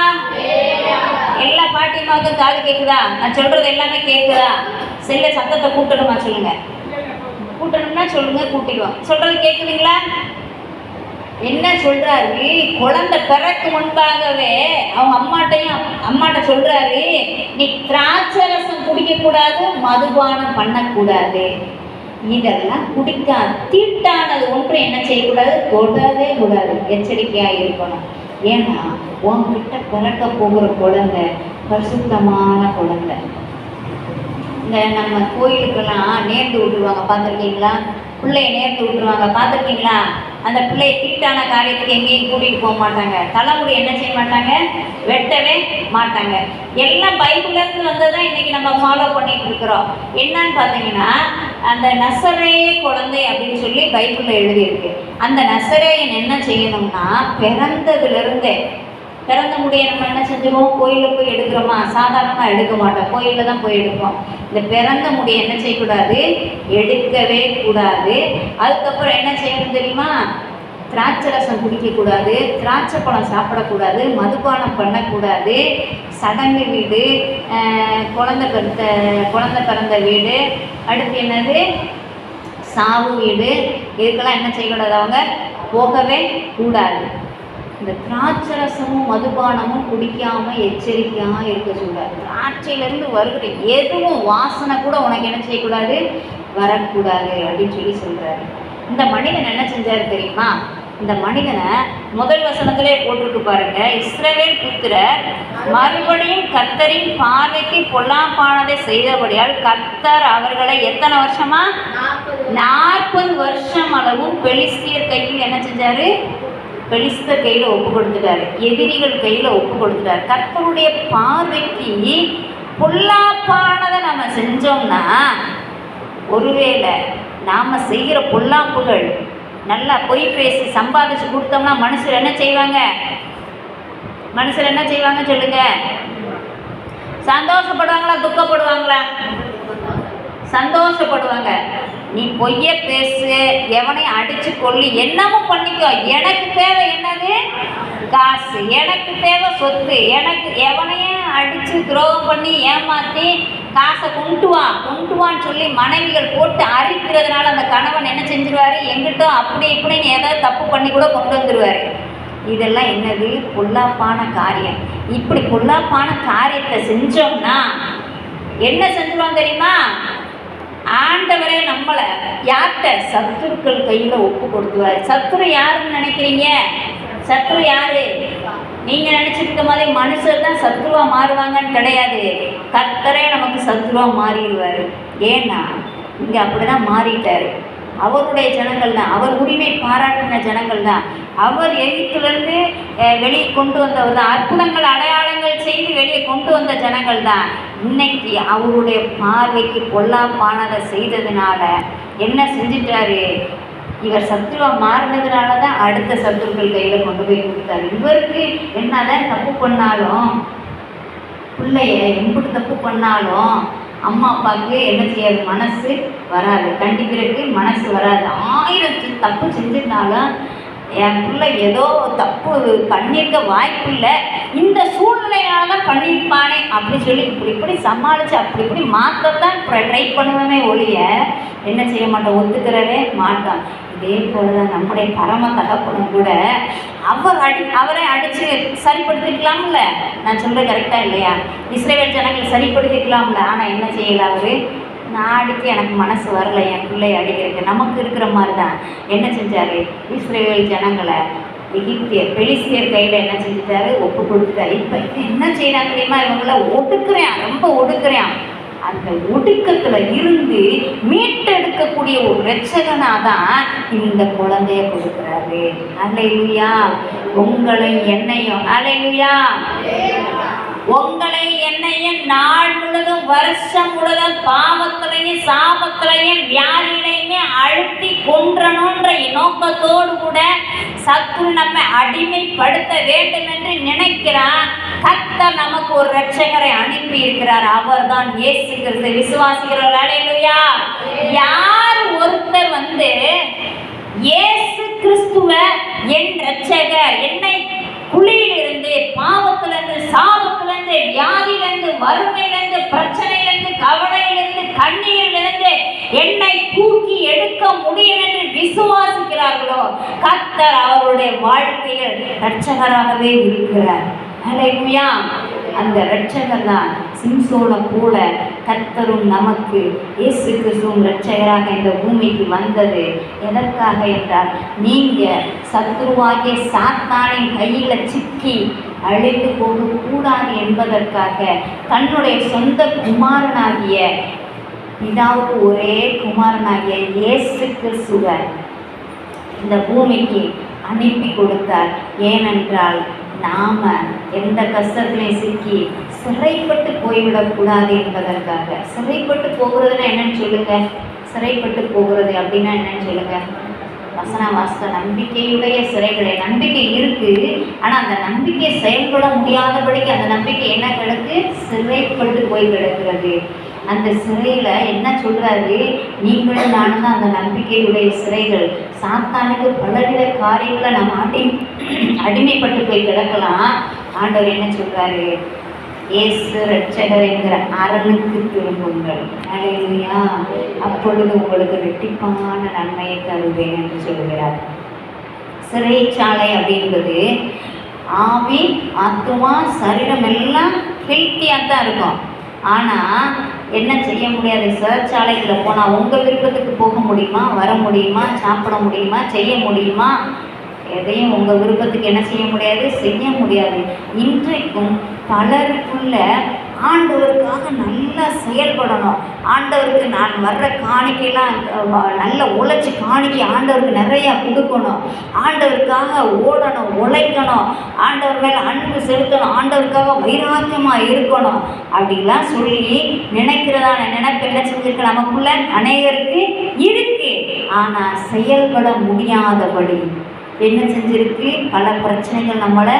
எல்லா பாட்டியமாவுக்கும் காது கேக்குதா? நான் சொல்றது எல்லாமே கேக்குதா? செல்ல சத்தத்தை கூட்டணுமா சொல்லுங்க. கூட்டணும்னா சொல்லுங்க, கூட்டிடுவோம். சொல்றது கேக்குதுங்களா? என்ன சொல்றாரு? குழந்தை பிறக்கு முன்பாகவே அவங்க அம்மாட்ட சொல்றாரு, நீ திராட்சரசம் குடிக்க கூடாது, மதுபானம் பண்ணக்கூடாது, இதெல்லாம் குடிக்காது, தீட்டானது ஒன்று என்ன செய்யக்கூடாது, தொடவே கூடாது, எச்சரிக்கையா இருக்கணும். ஏன்னா உன்கிட்ட பிறக்க போகிற குழந்தை பரிசுத்தமான குழந்தை. இந்த நம்ம கோயிலுக்கெல்லாம் நேர்ந்து விட்டுருவாங்க, பார்த்துருக்கீங்களா? பிள்ளைய நேர்ந்து விட்டுருவாங்க, பார்த்துருக்கீங்களா? அந்த பிள்ளையை தீட்டான காரியத்துக்கு எங்கேயும் கூட்டிகிட்டு போக மாட்டாங்க. தலைமுடி என்ன செய்ய மாட்டாங்க, வெட்டவே மாட்டாங்க. எல்லாம் பைபிள்லேருந்து வந்ததான் இன்றைக்கி நம்ம ஃபாலோ பண்ணிட்டு இருக்கிறோம். என்னன்னு பார்த்தீங்கன்னா, அந்த நசரேய குழந்தை அப்படின்னு சொல்லி பைபிளில் எழுதியிருக்கு. அந்த நசரேயன் என்ன செய்யணும்னா, பிறந்த முடிய நம்ம என்ன செஞ்சுருவோம், கோயிலில் போய் எடுக்கிறோமா? சாதாரணமாக எடுக்க மாட்டோம், கோயிலில் தான் போய் எடுப்போம். இந்த பிறந்த முடிய என்ன செய்யக்கூடாது, எடுக்கவே கூடாது. அதுக்கப்புறம் என்ன செய்யணும் தெரியுமா? திராட்சை ரசம் குடிக்கக்கூடாது, திராட்சை பழம் சாப்பிடக்கூடாது, மதுபானம் பண்ணக்கூடாது, சடங்கு வீடு, குழந்தை பிறந்த வீடு, அடுத்து என்னது சாவு வீடு, இதுக்கெல்லாம் என்ன செய்யக்கூடாது, அவங்க போகவே கூடாது. இந்த திராட்சை ரசமும் மதுபானமும் குடிக்காமல் எச்சரிக்கையாக இருக்க சொல்கிறார். திராட்சையிலேருந்து வருகிற எதுவும் வாசனை கூட உனக்கு என்ன செய்யக்கூடாது, வரக்கூடாது அப்படின்னு சொல்லி சொல்கிறாரு. இந்த மனிதன் என்ன செஞ்சார் தெரியுமா? இந்த மனிதனை முதல் வசனத்திலே போட்டிருக்கு பாருங்க. இஸ்ரவேல் புத்திரர் மறுபடியும் கர்த்தரின் பார்வைக்கு பொல்லாப்பானதை செய்தபடியால் கர்த்தர் அவர்களை எத்தனை வருஷமா, 40 வருஷம் அளவும் பெலிஸ்தியர் கையில் என்ன செஞ்சாரு, பெலிஸ்தர் கையில் ஒப்பு கொடுத்துட்டாரு, எதிரிகள் கையில் ஒப்பு கொடுத்துட்டாரு. கர்த்தருடைய பார்வைக்கு பொல்லாப்பானதை நம்ம செஞ்சோம்னா, ஒருவேளை நாம் செய்கிற பொல்லாப்புகள் நல்லா பொய் பேசி சம்பாதிச்சு கொடுத்தோம்னா மனுஷர் என்ன செய்வாங்க, சொல்லுங்க? சந்தோஷப்படுவாங்களா, துக்கப்படுவாங்களா? சந்தோஷப்படுவாங்க. நீ பொய்ய பேசு, எவனையும் அடிச்சு கொள்ளி, என்னமும் பண்ணிக்கோ, எனக்கு தேவை என்னது, காசு, எனக்கு தேவை சொத்து, எனக்கு எவனையும் அடித்து துரோகம் பண்ணி ஏமாற்றி காசை கொண்டு வான்னு சொல்லி மனைவிகள் போட்டு அரிக்கிறதுனால அந்த கணவன் என்ன செஞ்சிருவார், எங்கிட்ட அப்படி இப்படின்னு ஏதாவது தப்பு பண்ணி கூட கொண்டு வந்துடுவார். இதெல்லாம் என்னது, பொல்லாப்பான காரியம். இப்படி பொல்லாப்பான காரியத்தை செஞ்சோம்னா என்ன செஞ்சிருவாங்க தெரியுமா? ஆண்டவரே நம்மளை யார்கிட்ட, சத்துருக்கள் கையில் ஒப்பு கொடுத்துவார். சத்துரு யாருன்னு நினைக்கிறீங்க? சத்துரு யாரு? நீங்கள் நினச்சிருக்க மாதிரி மனுஷர் தான் சத்ருவாக மாறுவாங்கன்னு கிடையாது. கர்த்தரே நமக்கு சத்ருவாக மாறிடுவார். ஏன்னா இங்கே அப்படி தான் மாறிட்டார். அவருடைய ஜனங்கள் தான், அவர் உரிமை பாராட்டின ஜனங்கள் தான், அவர் எகிப்திலிருந்து வெளியே கொண்டு வந்தவர் தான், அற்புதங்கள் அடையாளங்கள் செய்து வெளியே கொண்டு வந்த ஜனங்கள் தான். இன்னைக்கு அவருடைய பார்வைக்கு பொல்லாப்பானதை செய்ததுனால என்ன செஞ்சிட்டாரு, இவர் சத்ருவாக மாறினதுனால தான் அடுத்த சத்துருக்கள் கையில் கொண்டு போய் கொடுத்தாரு. இவருக்கு என்னதான் தப்பு பண்ணாலும், பிள்ளைய எம்பிட்டு தப்பு பண்ணாலும் அம்மா அப்பாவுக்கு என்ன செய்யாது, மனசு வராது, கண்டிக்கிறதுக்கு மனசு வராது. 1000 தப்பு செஞ்சிருந்தாலும் என் பிள்ளை ஏதோ தப்பு பண்ணியிருக்க வாய்ப்பு இல்லை, இந்த சூழ்நிலையால தான் பண்ணியிருப்பானே அப்படி சொல்லி இப்படி சமாளித்து அப்படி இப்படி மாற்றத்தான் ட்ரை பண்ணுவேனே ஒழிய என்ன செய்ய மாட்டோம், ஒத்துக்கிறவே மாட்டோம். இதே போலதான் நம்முடைய பரம தகப்பனும் கூட அவரை அடிச்சு சரிப்படுத்திக்கலாம்ல. நான் சொல்றது கரெக்டா இல்லையா? இஸ்ரவேல் ஜனங்களை சரிப்படுத்திக்கலாம்ல. ஆனா என்ன செய்யல அவரு? நான் அடிக்க எனக்கு மனசு வரல என் பிள்ளை அடிக்கிறதுக்கு. நமக்கு இருக்கிற மாதிரி தான் என்ன செஞ்சாரு? இஸ்ரவேல் ஜனங்களை எகிப்தியர் பெலிஸ்தியர் கையில் என்ன செஞ்சுட்டாரு? ஒப்பு கொடுத்துட்டாரு. இப்போ என்ன செய்யறாங்க தெரியுமா? இவங்கள ஒடுக்குறேன், ரொம்ப ஒடுக்குறேன். அந்த ஒடுக்கத்தில் இருந்து மீட்டெடுக்கக்கூடிய ஒரு இரட்சகனா தான் இந்த குழந்தைய கொடுக்குறாரு. அல்லேலூயா. உங்களை என்னையும், அல்லேலூயா, உங்களை என்னையும் நாள் முழுதும் வருஷம் முழுதும் பாவத்திலையும் சாபத்திலையும் வியாதியிலையுமே அழுத்தி கொன்றணுன்ற நோக்கத்தோடு கூட சத்துரு நம்மை அடிமைப்படுத்த வேண்டும் என்று நினைக்கிறான். கர்த்தர் நமக்கு ஒரு இரட்சகரை அனுப்பி இருக்கிறார். அவர் தான் இயேசு கிறிஸ்து. விசுவாசிக்கிறவர் அல்லேலூயா. யார் ஒருத்தர் இயேசு கிறிஸ்துவ என் இரட்சகர், என்னை குழியிலிருந்து, பாவத்திலிருந்து, சாபத்திலிருந்து, வியாதியிலிருந்து, வறுமையிலிருந்து, பிரச்சனையிலிருந்து, கவலையிலிருந்து, கண்ணீரிலிருந்து என்னை தூக்கி எடுக்க முடியும் என்று விசுவாசிக்கிறார்களோ கர்த்தர் அவருடைய வாழ்க்கையில் இரட்சகராகவே இருக்கிறார். அல்லேலூயா. அந்த இரட்சகர் தான் சிம்சோனை போல கர்த்தரும் நமக்கு இயேசு கிறிஸ்துவும் இரட்சகராக இந்த பூமிக்கு வந்தது. எதற்காக என்றால், நீங்க சத்துருவாகிய சாத்தானின் கையில் சிக்கி அழிந்து போகக்கூடாது என்பதற்காக தன்னுடைய சொந்த குமாரனாகிய, பிதாவுக்கு ஒரே குமாரனாகிய இயேசு கிறிஸ்துவை இந்த பூமிக்கு அனுப்பி கொடுத்தார். ஏனென்றால் நாம எந்த கஷ்டத்திலையும் சிக்கி சிறைப்பட்டு போய்விடக்கூடாது என்பதற்காக. சிறைப்பட்டு போகிறதுனா என்னன்னு சொல்லுங்க? சிறைப்பட்டு போகிறது அப்படின்னா என்னன்னு சொல்லுங்க? வசன வாஸ்த நம்பிக்கையுடைய சிறைகளை. நம்பிக்கை இருக்கு, ஆனா அந்த நம்பிக்கை செயல்பட முடியாதபடிக்கு அந்த நம்பிக்கை என்ன கிடக்கு? சிறைப்பட்டு போய் கிடக்கிறது. அந்த சிறையில் என்ன சொல்கிறாரு? நீங்களும் நானும் தான் அந்த நம்பிக்கையுடைய சிறைகள். சாத்தானுக்கு பலவித காரியங்களை நம்ம அடிமைப்பட்டு போய் கிடக்கலாம். ஆண்டவர் என்ன சொல்கிறாரு? இயேசு இரட்சகர் என்கிற அரணுக்கு திரும்புங்கள். அல்லேலூயா. அப்பொழுது உங்களுக்கு ரெட்டிப்பான நன்மையை தருவேன் என்று சொல்கிறார். சிறைச்சாலை அப்படின்றது ஆவி, ஆத்துமா, சரீரம் எல்லாம் ஹெல்த்தியாக தான் இருக்கும். ஆனால் என்ன செய்ய முடியாது? சிறைச்சாலைகளில் போனால் உங்கள் விருப்பத்துக்கு போக முடியுமா? வர முடியுமா? சாப்பிட முடியுமா? செய்ய முடியுமா? எதையும் உங்கள் விருப்பத்துக்கு என்ன செய்ய முடியாது? செய்ய முடியாது. இன்றைக்கும் பலருக்குள்ள ஆண்டவருக்காக நல்லா செயல்படணும். ஆண்டவருக்கு நான் வர்ற காணிக்கைலாம் நல்ல உழைச்சி காணிக்கை ஆண்டவருக்கு நிறையா கொடுக்கணும். ஆண்டவருக்காக ஓடணும், உழைக்கணும், ஆண்டவர் மேலே அன்பு செலுத்தணும், ஆண்டவருக்காக வைராக்கியமாக இருக்கணும் அப்படிலாம் சொல்லி நினைக்கிறதான நினைப்பு என்ன செஞ்சிருக்கு நமக்குள்ள அநேகருக்கு இருக்கு. ஆனால் செயல்பட முடியாதபடி என்ன செஞ்சிருக்கு? பல பிரச்சனைகள் நம்மளை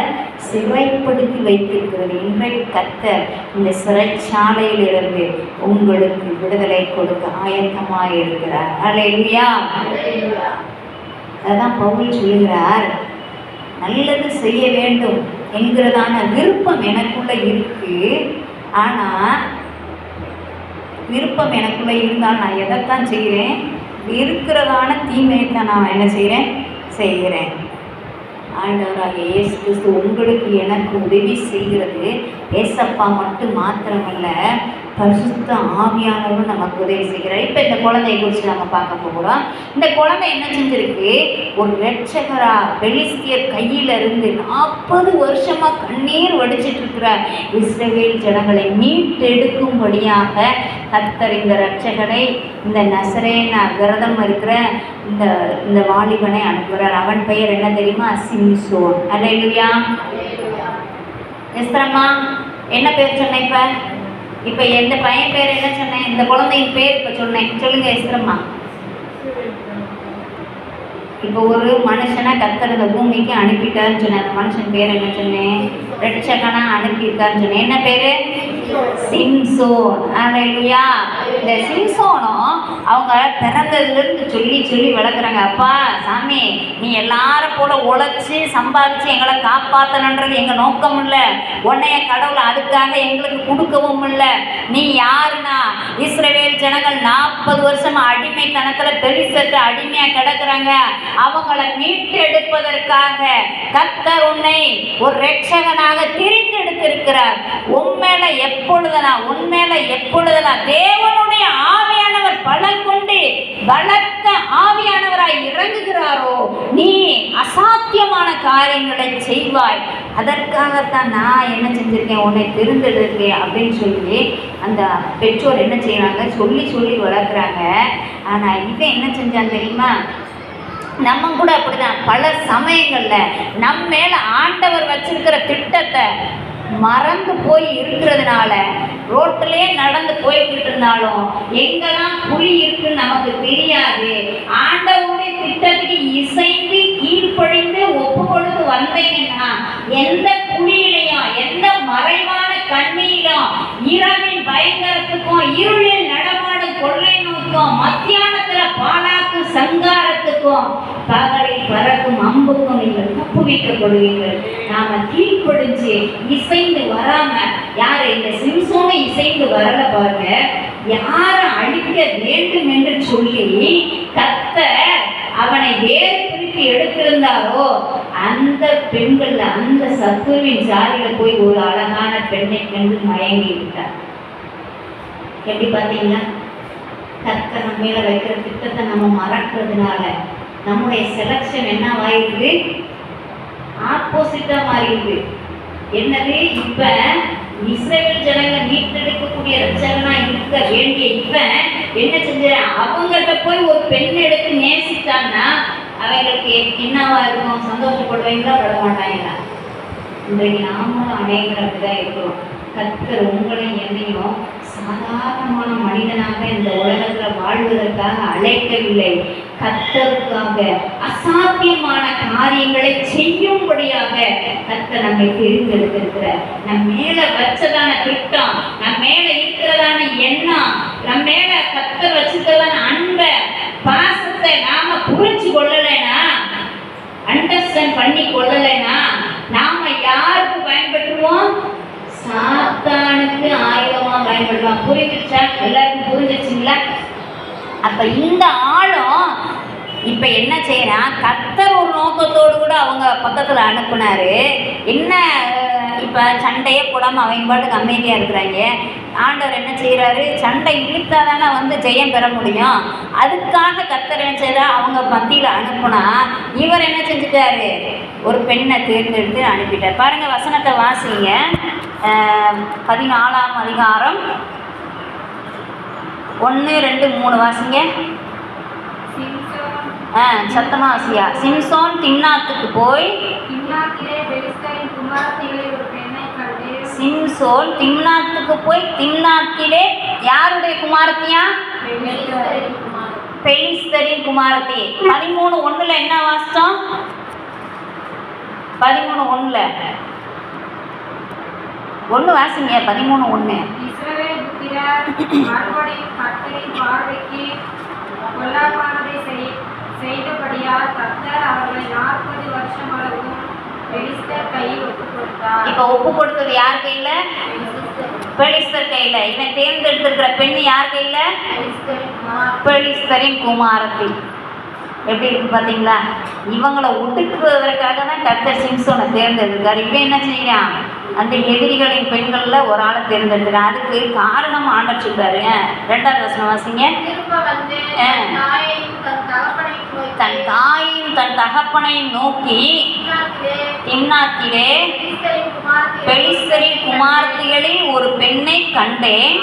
சிறைப்படுத்தி வைத்திருக்கிறது. இன்றைக்கு கர்த்தர் இந்த சிறைச்சாலையிலிருந்து உங்களுக்கு விடுதலை கொடுக்க ஆயத்தமாக இருக்கிறார். அல்லேலூயா. அதான் பவுல் சொல்லுகிறார், நல்லது செய்ய வேண்டும் என்கிறதான விருப்பம் எனக்குள்ள இருக்கு. ஆனால் விருப்பம் எனக்குள்ள இருந்தால் நான் எதைத்தான் செய்கிறேன்? இருக்கிறதான தீமையை தான் நான் என்ன செய்கிறேன்? ஆண்டவராகிய இயேசு கிறிஸ்து உங்களுக்கு எனக்கு உதவி செய்கிறது. ஏசப்பா மட்டும் மாத்திரமல்ல, பரிசுத்த ஆவியானவரும் நமக்கு உதவி செய்கிறார். இப்போ இந்த குழந்தையை குறித்து நம்ம பார்க்க போகிறோம். இந்த குழந்தை என்ன செஞ்சிருக்கு? ஒரு இரட்சகரா பெலிஸ்தியர் கையிலிருந்து 40 வருஷமாக கண்ணீர் வடிச்சிட்டு இருக்கிற இஸ்ரவேல் ஜனங்களை மீட்டெடுக்கும்படியாக கர்த்தர் இந்த இரட்சகனை, இந்த நசரேனா விரதம் இருக்கிற இந்த வாலிபனை அனுப்புகிறார். அவன் பெயர் என்ன தெரியுமா? சிம்சோன். அல்லேலூயா. எஸ்தரம்மா என்ன பேர் சொன்னேன்? இப்போ எந்த பையன் பேர் என்ன சொன்னேன்? இந்த குழந்தையின் பேர் இப்போ சொன்னேன். சொல்லுங்க எஸ்தரம்மா. இப்போ ஒரு மனுஷனை கர்த்தர் இந்த பூமிக்கு அனுப்பிட்டாருன்னு சொன்னேன். அந்த மனுஷன் பேர் என்ன சொன்னேன்? ரட்சகனா அனுப்பியிருக்காருன்னு சொன்னேன். என்ன பேரு? சிம்சோன். அல்லேலூயா. இந்த சிம்சோனும் அவங்க பிறந்ததுலேருந்து சொல்லி சொல்லி வளர்க்குறாங்க. அப்பா சாமி, நீ எல்லாரும் போல உழைச்சி சம்பாதிச்சு எங்களை காப்பாற்றணுன்றது எங்கள் நோக்கம் இல்லை. உன்னைய கடவுளை அதுக்காக எங்களுக்கு கொடுக்கவும் இல்லை. நீ யாருன்னா, இஸ்ரவேல் ஜனங்கள் 40 வருஷமா அடிமைத்தனத்தில் பெலிஸ்தர்ட்ட அடிமையாக கிடக்குறாங்க. அவங்கள மீட்டெடுப்பதற்காக கர்த்தர் உன்னை ஒரு ரட்சகனாக தெரிந்தெடுத்திருக்கிறார். உண்மையில எப்பொழுதுனா தேவனுடைய ஆவியானவர் பலம் கொண்டு பலத்த ஆவியானவராய் இறங்குகிறாரோ, நீ அசாத்தியமான காரியங்களை செய்வாய். அதற்காகத்தான் நான் என்ன செஞ்சிருக்கேன், உன்னை தெரிந்தெடுக்கிறேன் அப்படின்னு சொல்லி அந்த பெற்றோர் என்ன செய்யறாங்க, சொல்லி சொல்லி வளர்க்குறாங்க. ஆனா இவன் என்ன செஞ்சான் தெரியுமா? நம்ம கூட அப்படிதான் பல சமயங்கள்ல நம்ம மேல ஆண்டவர் வச்சிருக்கிற திட்டத்தை மறந்து போய் இருக்கிறதுனால ரோட்டிலே நடந்து போய்கிட்டு இருந்தாலும் எங்கெல்லாம் புலி இருக்குன்னு நமக்கு தெரியாது. ஆண்டவருடைய திட்டத்துக்கு இசைந்து கீழ்ப்படிந்து ஒப்பு கொடுத்து வந்தீங்கன்னா எந்த புலியிலையும் எந்த மறைவான கண்ணியிலும் இரவின் பயங்கரத்துக்கும் இருளில் நடமாடும் கொள்ளை நோய்க்கும் மத்தியானத்துல பாலாக்கு சங்காரத்துக்கும் பகலில் பறக்கும் அம்புக்கும் நீங்கள் தப்புவிக்கப்படுவீர்கள். நாம கீழ்ப்படிஞ்சு இசைந்து வராம, யாரு இந்த சிம்சோனை இசைந்து வரல பாருங்க, யாரை அழிக்க வேண்டும் என்று சொல்லி கர்த்தர் அவனை வேறு பிரித்து எடுத்திருந்தாரோ அந்த பெண்கள்ல அந்த சத்துருவின் ஜாதியில போய் ஒரு அழகான பெண்ணை கண்டு மயங்கி விட்டார். எப்படி பார்த்தீங்களா? கர்த்தர் நம்ம மேல வைக்கிற திட்டத்தை நம்ம மறக்கிறதுனால நம்முடைய செலக்ஷன் என்னவாயிருக்கு? ஆப்போசிட்டா மாறிடுது. என்னது? இப்ப இஸ்ரவேல் ஜனங்களை மீட்டெடுக்கக்கூடிய ரட்சகனா இருக்க வேண்டிய இவன் என்ன செஞ்ச, அவங்கள்ட்ட போய் ஒரு பெண் எடுத்து நேசித்தான்னா அவங்களுக்கு என்னவா இருக்கும்? சந்தோஷப்படுவீங்களா, பட மாட்டாங்களா? இன்றைக்கு நாமளும் அநேகர் அப்படிதான் இருக்கிறோம். கர்த்தர் உங்களையும் என்னையும் சாதாரணமான மனிதனாக இந்த உலகத்துல வாழ்வதற்காக அழைக்கவில்லை. கர்த்தருக்காக அசாத்தியமான காரியங்களை செய்யும்படியாக கர்த்தர் நம்மை தெரிந்தெடுத்திருக்கிறார். நம் மேல வச்சதான திட்டம், நம் மேல இருக்கிறதான எண்ணம், நம் மேல கர்த்தர் வச்சிருக்கிறதான அன்பை பாசத்தை நாம புரிஞ்சு கொள்ளலைன்னா, அண்டர்ஸ்டாண்ட் பண்ணி கொள்ளலைன்னா நாம யாருக்கு பயன்படுத்துவோம்? சாத்தானுக்கு ஆயுதமா பயன்படுத்துவோம். புரிஞ்சிருச்சா? எல்லாருக்கும் புரிஞ்சிருச்சுங்களா? அப்ப இந்த ஆளும் இப்ப என்ன செய்யறான், கர்த்தர் ஒரு நோக்கத்தோடு கூட அவங்க பக்கத்துல அனுப்புனாரு. என்ன இப்ப சண்டையே போடாம அவங்க பாட்டுக்கு அமைதியா இருக்கிறாங்க. ஆண்டவர் என்ன செய்யறாரு, சண்டை இழுத்தாதானே வந்து ஜெயம் பெற முடியும். அதுக்காக கர்த்தர் என்ன செய்யறாரு, அவங்க மத்தியில அனுப்புனா இவர் என்ன செஞ்சுட்டாரு, ஒரு பெண்ணை தேர்ந்தெடுத்து அனுப்பிட்டார். பாருங்க, வசனத்தை வாசிங்க. 14ஆம் அதிகாரம் 1, 2, 3 வாசிங்க. சத்தமா வாசியா. சிம்சோன் திம்னாத்துக்கு போய், சிம்சோன் திம்னாத்துக்கு போய், திம்னாத்திலே யாருடைய குமாரத்தியா? பெலிஸ்தரின் குமாரத்தி. 13:1 என்ன வாசித்தோம்? 13:1 1 வாசிங்க. 13:1. இஸ்ரவேல் புத்திரர் மறுபடியும் கர்த்தரின் பார்வைக்கு பொல்லாப்பானதை செய்தபடியால் கர்த்தர் அவர்களை 40 வருஷம் அளவும் பெலிஸ்தர் கையில் ஒப்புக் கொடுத்தார். இப்ப ஒப்பு கொடுத்தது யார் கையில? பெலிஸ்தர் கையில. இவன் தேர்ந்தெடுத்திருக்கிற பெண் யார் கையில? பெலிஸ்தரின் குமாரத்தி. எப்படி இருக்கு பார்த்தீங்களா? இவங்களை ஒடுக்குவதற்காக தான் கர்த்தர் சிம்சோனை தேர்ந்தெடுத்தார். இவன் என்ன செய்யறான், அந்த எதிரிகளின் பெண்கள்ல ஒரு ஆளை தேர்ந்தெடுக்கிறான். அதுக்கு காரணம் ஆண்டவர் சொல்றாரு. 2ஆவது வசனம் வாசிங்க. தன் தாயையும் தன் தகப்பனையும் நோக்கி, திம்னாத்திலே பெலிஸ்தரின் குமாரத்திகளில் ஒரு பெண்ணை கண்டேன்,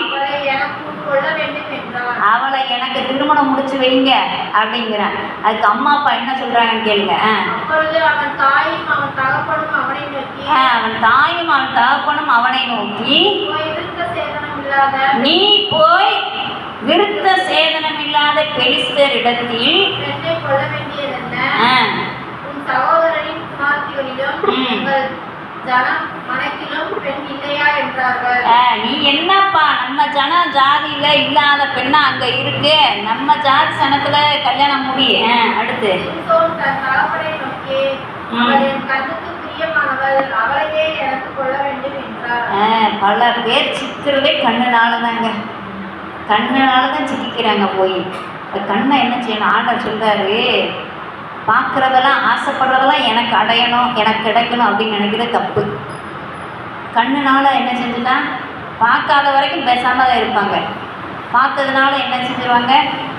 அவளை எனக்கு திருமணம் முடிச்சு வைங்க அப்படிங்கிறான். அதுக்கு அம்மா அப்பா என்ன சொல்றாங்கன்னு கேளுங்க. அவன் தாயும் அவன் தகப்பனும் அவனை நோக்கி, நீ போய் விருத்த சேதனம் இல்லாத பெலிஸ்தர் இடத்தில் ஜனம் மனக்கிலும் பெண் இல்லையா என்றார்கள். நீ என்னப்பா நம்ம ஜனம் ஜாதியில இல்லாத பெண்ணா அங்க இருக்கு, நம்ம ஜாதி சனத்துல கல்யாணம் முடி. அடுத்து சிம்சோன் தன் தகப்பனை நோக்கி, அவள் என் கண்ணுக்கு பிரியமானவள், அவளையே எனக்கு கொள்ள வேண்டும் என்றார். பல பேர் சிக்கிறதே கண்ணுனாலதாங்க, கண்ணுனாலதான் சிக்கிக்கிறாங்க போய். கண்ணை என்ன செய்யணும்? ஆண்டவர் சொல்றாரு, பார்க்குறதெல்லாம் ஆசைப்படுறதெல்லாம் எனக்கு அடையணும், எனக்கு கிடைக்கணும் அப்படின்னு நினைக்கிறது தப்பு. கண்ணுனால என்ன செஞ்சுட்டா, பார்க்காத வரைக்கும் பேசாமல் தான் இருப்பாங்க, பார்த்ததுனால என்ன செஞ்சுருவாங்க.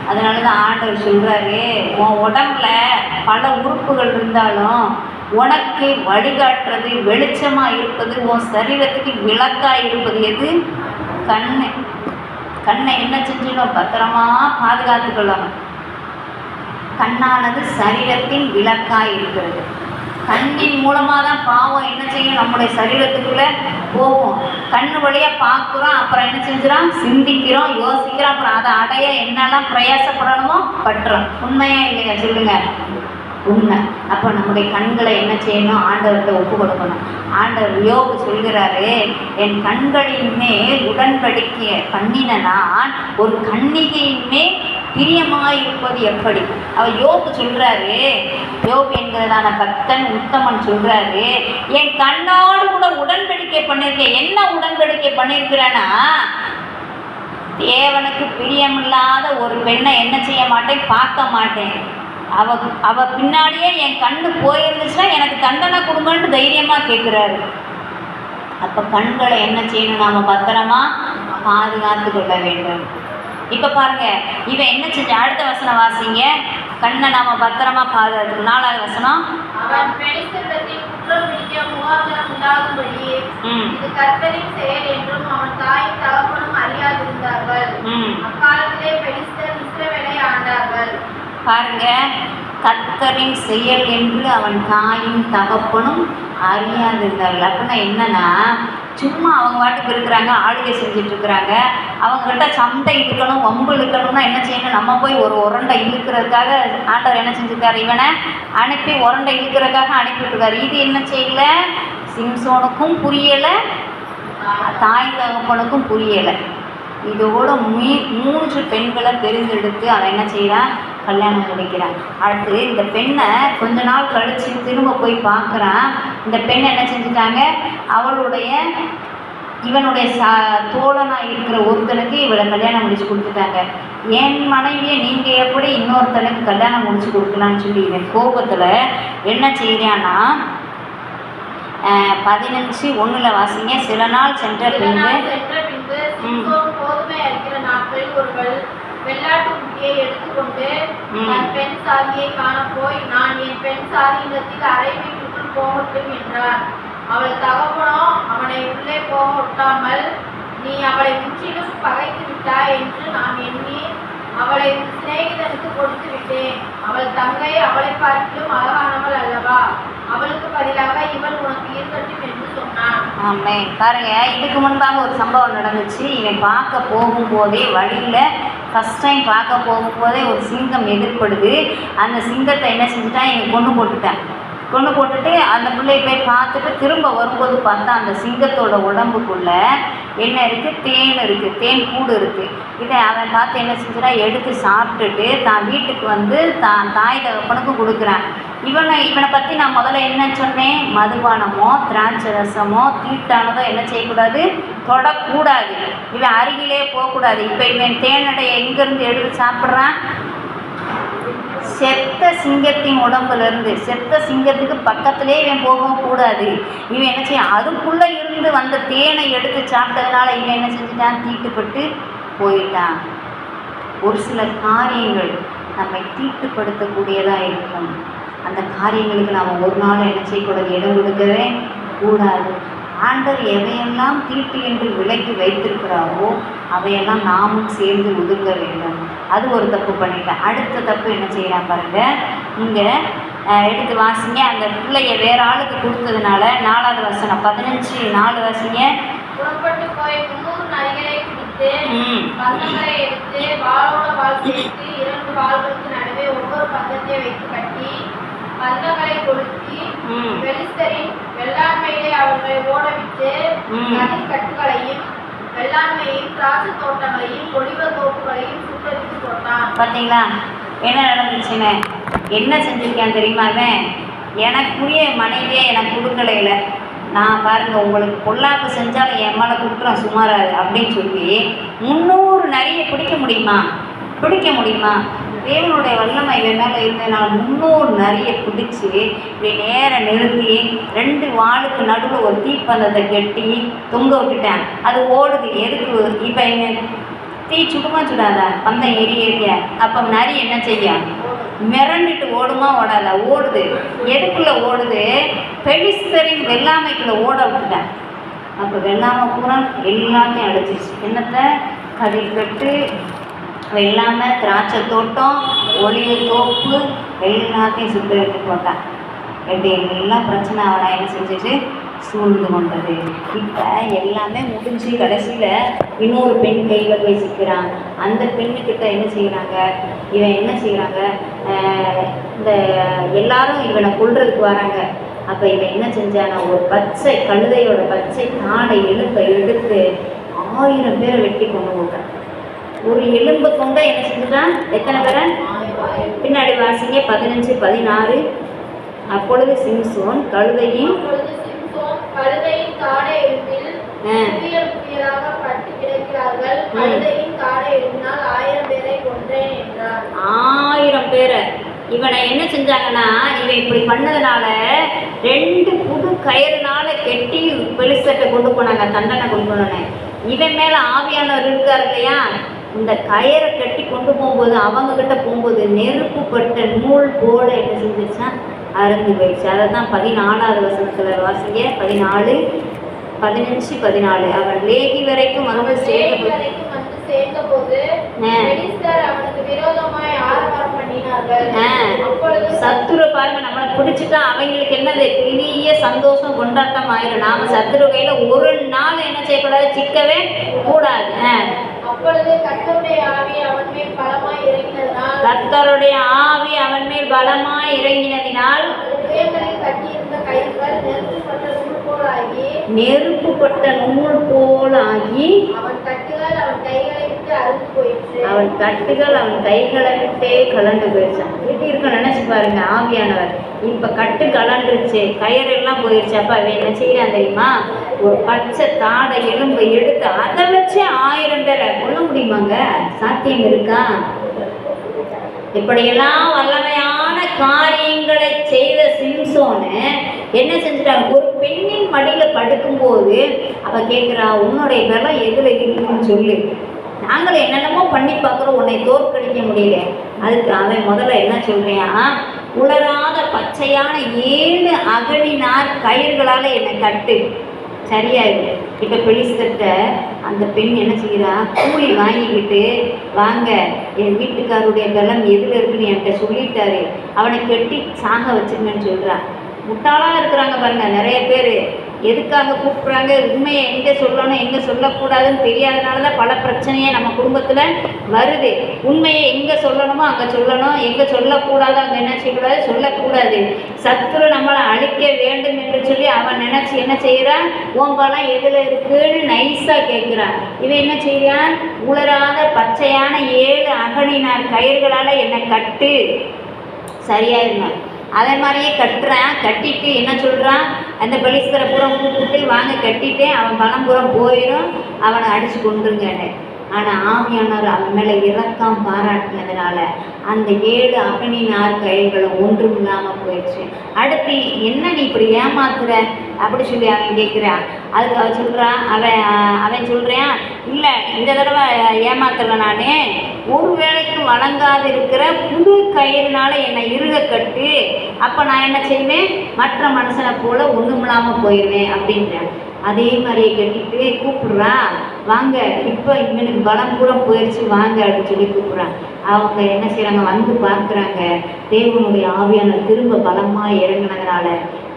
அதனால தான் ஆண்டவர் சொல்கிறாரு, உன் உடம்புல பல உறுப்புகள் இருந்தாலும் உனக்கு வழிகாட்டுறது, வெளிச்சமாக இருப்பது, உன் சரீரத்துக்கு விளக்காக இருப்பது எது? கண்ணு. கண்ணை என்ன செஞ்சிடும்? பத்திரமா பாதுகாத்து கொள்ளணும். கண்ணானது சரீரத்தின் விளக்காய் இருக்கிறது. கண்ணின் மூலமாக தான் பாவம் என்ன செய்யும்? நம்முடைய சரீரத்துக்குள்ளே போகும். கண்ணு வழியாக பார்க்குறோம், அப்புறம் என்ன செஞ்சிடும்? சிந்திக்கிறோம், யோசிக்கிறோம், அப்புறம் அதை அடைய என்னெல்லாம் பிரயாசப்படணுமோ பட்டுறோம். உண்மையா இல்லையா சொல்லுங்க? உண்மை. அப்போ நம்முடைய கண்களை என்ன செய்யணும்? ஆண்டவர்கிட்ட ஒப்பு கொடுக்கணும். ஆண்டவர் யோபு சொல்கிறாரு, என் கண்களின் மேல் உடன்படிக்கை பண்ணின நான் ஒரு கன்னிகையின் மேல் பிரியமாயிருப்பது எப்படி? அவர் யோபு சொல்றாரு, யோபு என்கிறதான பக்தன் உத்தமன் சொல்றாரு, என் கண்ணோடு கூட உடன்படிக்கை பண்ணியிருக்கேன். என்ன உடன்படிக்கை பண்ணியிருக்கிறேன்னா, தேவனுக்கு பிரியமில்லாத ஒரு பெண்ணை என்ன செய்ய மாட்டேன்? பார்க்க மாட்டேன். அவ பின்னாடியே என் கண்ணு போயிருந்துச்சுன்னா எனக்கு தண்டனை கொடுங்கன்னு தைரியமாக கேட்குறாரு. அப்போ கண்களை என்ன செய்யணும்? நாம் பத்திரமா பாதுகாத்து கொள்ள வேண்டும். இப்போ பாருங்க, இவன் என்ன செஞ்ச? அடுத்த வசனம் வாசிங்க. கண்ணை நாம பத்திரமா பாதுகாத்து. 4வது வசனம், அவன் பெலிஸ்தரிடத்தில் குற்றம் பிடிக்க முகாந்திரம் உண்டாகும்படி இது கர்த்தரின் செயல் என்றும் அவன் தாயும் தகப்பனும் அறியாதிருந்தார்கள். அக்காலத்திலே பெலிஸ்தர் இஸ்ரவேலை ஆண்டார்கள். பாருங்க, கர்த்தரின் செயல் என்று அவன் தாயும் தகப்பனும் அறியாதிருந்தார்கள். அப்படின்னா என்னன்னா, சும்மா அவங்க வாட்டுக்கு இருக்கிறாங்க, ஆளுகை செஞ்சுட்டு இருக்கிறாங்க. அவங்ககிட்ட சண்டை இழுக்கணும், வம்பு இழுக்கணும்னா என்ன செய்யணும்? நம்ம போய் ஒரு உரண்டை இழுக்கிறதுக்காக ஆண்டவர் என்ன செஞ்சுருக்காரு? இவனை அனுப்பி உரண்டை இழுக்கிறதுக்காக அனுப்பிவிட்டுருக்காரு. இது என்ன செய்யல? சிம்சோனுக்கும் புரியலை, தாய் தகப்பனுக்கும் புரியலை. இதோட 3 பெண்களை தெரிந்தெடுத்து அவன் என்ன செய்கிறான்? கல்யாணம் முடிக்கிறான். அடுத்து இந்த பெண்ணை கொஞ்ச நாள் கழித்து திரும்ப போய் பார்க்குறான். இந்த பெண் என்ன செஞ்சுட்டாங்க? இவனுடைய தோழனாக இருக்கிற ஒருத்தனுக்கு இவளை கல்யாணம் முடிச்சு கொடுத்துட்டாங்க. என் மனைவியை நீங்கள் எப்படி இன்னொருத்தனுக்கு கல்யாணம் முடிச்சு கொடுக்கலான்னு சொல்லி இவன் கோபத்தில் என்ன செய்கிறான்னா, 15:1 வாசிங்க. சில நாள் சென்ற பின்பு கோதுமை அரிக்கிற நாட்களில் ஒருவள் வெள்ளாட்டு குட்டியை எடுத்துக்கொண்டு தன் பெண் சாதியை காணப்போய், நான் என் பெண் சாதியினத்தில் அறை வீட்டுக்குள் போகட்டும் என்றார். அவள் தகப்பனோ அவனை உள்ளே போக ஒட்டாமல், நீ அவளை முற்றிலும் பகைத்து விட்டாய் என்று நான் எண்ணி அவளை சிநேகிதனுக்கு கொடுத்து விட்டேன். அவள் தங்கை அவளை பார்க்கிலும் அழகானவள் அல்லவா? அவளுக்கு பதிலாக இவள் உனக்கு இருக்கட்டும் என்று சொன்னான். ஆமாம். பாருங்க, இதுக்கு முன்பாக ஒரு சம்பவம் நடந்துச்சு. இவன் பார்க்க போகும்போதே வழியில் ஃபஸ்ட் டைம் பார்க்க போகும்போதே ஒரு சிங்கம் எதிர்படுது. அந்த சிங்கத்தை என்ன செஞ்சுட்டான்? இவன் கொண்டு போட்டுட்டு அந்த பிள்ளையை போய் பார்த்துட்டு திரும்ப வரும்போது பார்த்தா அந்த சிங்கத்தோட உடம்புக்குள்ளே என்ன இருக்குது? தேன் இருக்குது, தேன் கூடு இருக்குது. இதை அவன் பார்த்து என்ன செஞ்சுட்டா? எடுத்து சாப்பிட்டுட்டு தான் வீட்டுக்கு வந்து தான் தாய் தகப்பனுக்கு கொடுக்குறான். இவனை பற்றி நான் முதல்ல என்ன சொன்னேன்? மதுபானமோ திராட்சை ரசமோ தீட்டானதோ என்ன செய்யக்கூடாது? தொடக்கூடாது. இவன் அருகிலே போகக்கூடாது. இப்போ இவன் தேனடையை எங்கேருந்து எடுத்து சாப்பிட்றான்? செத்த சிங்கத்தின் உடம்புலேருந்து. செத்த சிங்கத்துக்கு பக்கத்திலே இவன் போகக்கூடாது. இவன் என்ன செய்ய? அதுக்குள்ளே இருந்து வந்த தேனை எடுத்து சாப்பிட்டதுனால இவன் என்ன செஞ்சுட்டான்? தீட்டுப்பட்டு போயிட்டான். ஒரு சில காரியங்கள் நம்மை தீட்டுப்படுத்தக்கூடியதாக இருக்கும். அந்த காரியங்களுக்கு நாம் ஒரு நாள் என்ன செய்யக்கூடாது? இடம் கொடுக்கவே கூடாது. ஆண்டவர் எவையெல்லாம் தீட்டு என்று விலக்கி வைத்திருக்கிறாரோ அவையெல்லாம் நாமும் சேர்ந்து ஒதுக்க வேண்டும். அது ஒரு தப்பு பண்ணிட்டேன். அடுத்த தப்பு என்ன செய்யலாம் பாருங்க. இங்கே எடுத்து வாசிங்க. அந்த பிள்ளைய வேற ஆளுக்கு கொடுத்ததுனால 4வது வசனம் 15:4 வாசிங்க. புறப்பட்டு போய் 300 நரிகளை பிடித்து பந்தங்களை எடுத்து வாளோட வாள் சேர்த்து 2 வாள்களுக்கு நடுவே ஒவ்வொரு பந்தத்தை வைத்து கட்டி பந்தங்களை கொளுத்தி பெலிஸ்தரின் வெள்ளாண்மையிலே அவர்கள் அவர்களை ஓடவிட்டு கதிர் கட்டுகளையும் வெள்ளாண்மையும் திராட்சை தோட்டங்களையும் ஒலிவ தோப்புகளையும் சுட்டரித்து போட்டான். பார்த்தீங்களா என்ன நடந்துச்சுன்னு? என்ன செஞ்சிருக்கேன் தெரியுமா? அவன் எனக்குரிய மனைவியை எனக்கு கொடுக்கலையில, நான் பாருங்க உங்களுக்கு பொல்லாப்பு செஞ்சாலும் என் மேலே கொடுக்குறோம் சுமாராது அப்படின்னு சொல்லி 300 நரியை பிடிக்க முடியுமா? பிடிக்க முடியுமா? தேவனுடைய வல்லமை வேணாலும் இருந்ததுனால 300 நரியை பிடிச்சி இப்படி நேரம் நிறுத்தி 2 வாளுக்கு நடுவில் ஒரு தீப்பந்தத்தை கட்டி தொங்க விட்டுட்டேன். அது ஓடுது. எதுக்கு? இப்போ தீ சுடுமா சுடாதா? பந்தம் எரிய அப்போ நரி என்ன செய்ய? மிரண்டுட்டு ஓடுமா ஓடாதா? ஓடுது. எதுக்குள்ளே ஓடுது? பெலிஸ்தரின் வெள்ளாமைக்குள்ளே ஓட விட்டுட்டேன். அப்போ வெள்ளாமை பூரா எல்லாத்தையும் அடிச்சிச்சு. என்னத்தை? கதிர்கட்டு, வெள்ளாமை, திராட்சை தோட்டம், ஒளிவு தோப்பு எல்லாத்தையும் சுட்டு எடுத்து போட்டான். எப்படி எல்லாம் பிரச்சனை அவனை என்ன செஞ்சுட்டு சூழ்ந்து கொண்டது. இப்போ எல்லாமே முடிஞ்சு கடைசியில் இன்னொரு பெண் கையில் போய் சிக்கிறான். அந்த பெண்ணுக்கிட்ட என்ன செய்கிறாங்க? இவன் என்ன செய்கிறாங்க? இந்த எல்லாரும் இவனை கொல்றதுக்கு வராங்க. அப்போ இவன் என்ன செஞ்சானா? ஒரு பச்சை கழுதையோட பச்சை நாடை எலும்பை எடுத்து 1000 பேரை வெட்டி கொண்டு போட்டான். ஒரு எலும்பை கொண்ட என்ன செஞ்சுட்டான்? எத்தனை பேரை? பின்னாடி வாசிங்க 15, 16. அப்பொழுது சிம்சோன் கழுதையின் தாடை எலும்பில் புதியராக பட்டு கிடக்கிறார்கள். கழுதையின் தாடை எலும்பினால் 1000 பேரை கொன்றேன் என்றார். 1000 பேரை இவனை என்ன செஞ்சாங்கன்னா, இவன் இப்படி பண்ணதுனால 2 புது கயிறுனால கெட்டி பெலிஸ்தர்ட்ட கொண்டு போனாங்க. தண்டனை கொண்டு போனாங்க. இவன் மேலே ஆவியானவர் இருக்கார் இல்லையா? இந்த கயிறை கட்டி கொண்டு போகும்போது அவங்கக்கிட்ட போகும்போது நெருப்பு பட்ட நூல் போல என்ன செஞ்சிச்சா? அறுந்து போயிடுச்சு. அதை தான் 14வது வசனத்தில் வாசிங்க. 14, 15, 14. அவன் லேகி வரைக்கும் வந்து சேர்ந்தபோது அவனுக்கு விரோதமாய் ஆரவாரம் பண்ணினார்கள். சத்துரு பாருங்க, நம்மளை பிடிச்சிட்டா அவங்களுக்கு என்னது? பெரிய சந்தோஷம், கொண்டாட்டம் ஆயிடும். நாம சத்துரு கையில ஒரு நாள் என்ன செய்யக்கூடாது? சிக்கவே கூடாது. அப்பொழுது கர்த்தருடைய ஆவி அவன் மேல் பலமாய் இறங்கினதினால் நெருப்புப்பட்ட நூல் போலாகி அவன் கட்டுகள் அவன் கைகளை விட்டு அறுந்து போயிடுச்சு. அவன் கட்டுகள் அவன் கைகளை விட்டே கலண்டு போயிடுச்சான். எப்படி இருக்க நினைச்சு பாருங்க. ஆவியானவர் இப்ப கட்டு கலண்டுருச்சு, கயிறெல்லாம் போயிடுச்சு. அப்ப அவன் என்ன செய்யறான் தெரியுமா? ஒரு பச்சை தாடை எலும்பை எடுத்து அதை வச்சு 1000 பேரை கொல்ல முடியுமாங்க? சாத்தியம் இருக்கா? இப்படியெல்லாம் வல்லமையான காரியங்களை செய்த சிம்சோனு என்ன செஞ்சுட்டாங்க? ஒரு பெண்ணின் மடியில் படுக்கும்போது அவ கேட்குறா, உன்னுடைய பலம் எதில் இருக்குன்னு சொல்லு. நாங்களும் என்னென்னமோ பண்ணி பார்க்குறோம், உன்னை தோற்கடிக்க முடியல. அதுக்கு அவன் முதல்ல என்ன சொல்றியான்? உலராத பச்சையான 7 அகழினார் கயிர்களால் என்னை கட்டு, சரியாயிடு. இப்போ பெலிஸ்தர்ட்ட அந்த பெண் என்ன செய்கிறா? கூலி வாங்கிக்கிட்டு வாங்க, என் வீட்டுக்காருடைய பலம் எதில் இருக்குன்னு என்கிட்ட சொல்லிட்டாரு, அவனை கெட்டி சாக வச்சுருங்கன்னு சொல்கிறா. முட்டாளாக இருக்கிறாங்க பாருங்க நிறைய பேர். எதுக்காக கூப்பிட்றாங்க? உண்மையை எங்கே சொல்லணும் எங்கே சொல்லக்கூடாதுன்னு தெரியாதனால தான் பல பிரச்சனையே நம்ம குடும்பத்தில் வருது. உண்மையை எங்கே சொல்லணுமோ அங்கே சொல்லணும், எங்கே சொல்லக்கூடாதோ அங்கே என்ன செய்யக்கூடாது? சொல்லக்கூடாது. சத்துரு நம்மளை அழிக்க வேண்டும் என்று சொல்லி அவன் நினச்சி என்ன செய்கிறான்? ஓம்பலாம் எதில் இருக்குன்னு நைஸாக கேட்குறான். இவன் என்ன செய்கிறான்? உலராத பச்சையான 7 அகழினார் கயிர்களால் என்னை கட்டு, சரியாயிருங்க. அதே மாதிரியே கட்டுறான். கட்டிட்டு என்ன சொல்கிறான்? அந்த பெலிஸ்தரை பூரா கூப்பிட்டு வாங்க கட்டிட்டேன், அவன் பணம் பூரா போயிடும், அவனை அடித்து கொண்டுருங்கன்னு. ஆனால் ஆவியானவர் அவன் மேலே இரக்கம் பாராட்டினதுனால அந்த 7 அகழினார் கயிர்களும் ஒன்றும் இல்லாமல் போயிடுச்சு. அடுத்து என்ன நீ இப்படி ஏமாத்துற அப்படி சொல்லி அவன் கேட்குறான். அதுக்கு அவன் சொல்கிறான், அவன் சொல்கிறான், இல்லை இந்த தடவை ஏமாத்துறேன், நானே ஒரு வேளைக்கு வழங்காது இருக்கிற புது கயிறுனால என்னை இறுக கட்டு, அப்போ நான் என்ன செய்வேன்? மற்ற மனுஷனை போல ஒன்றும் இல்லாமல் போயிடுவேன் அப்படின்றேன். அதே மாதிரியே கட்டிட்டு கூப்பிட்றா, வாங்க இப்போ இவனுக்கு பலம் பூரா போயிடுச்சு வாங்க அப்படின்னு சொல்லி கூப்பிட்றான். அவங்க என்ன செய்கிறாங்க? வந்து பார்க்குறாங்க. தேவனுடைய ஆவியானவர் திரும்ப பலமாக இறங்கினதுனால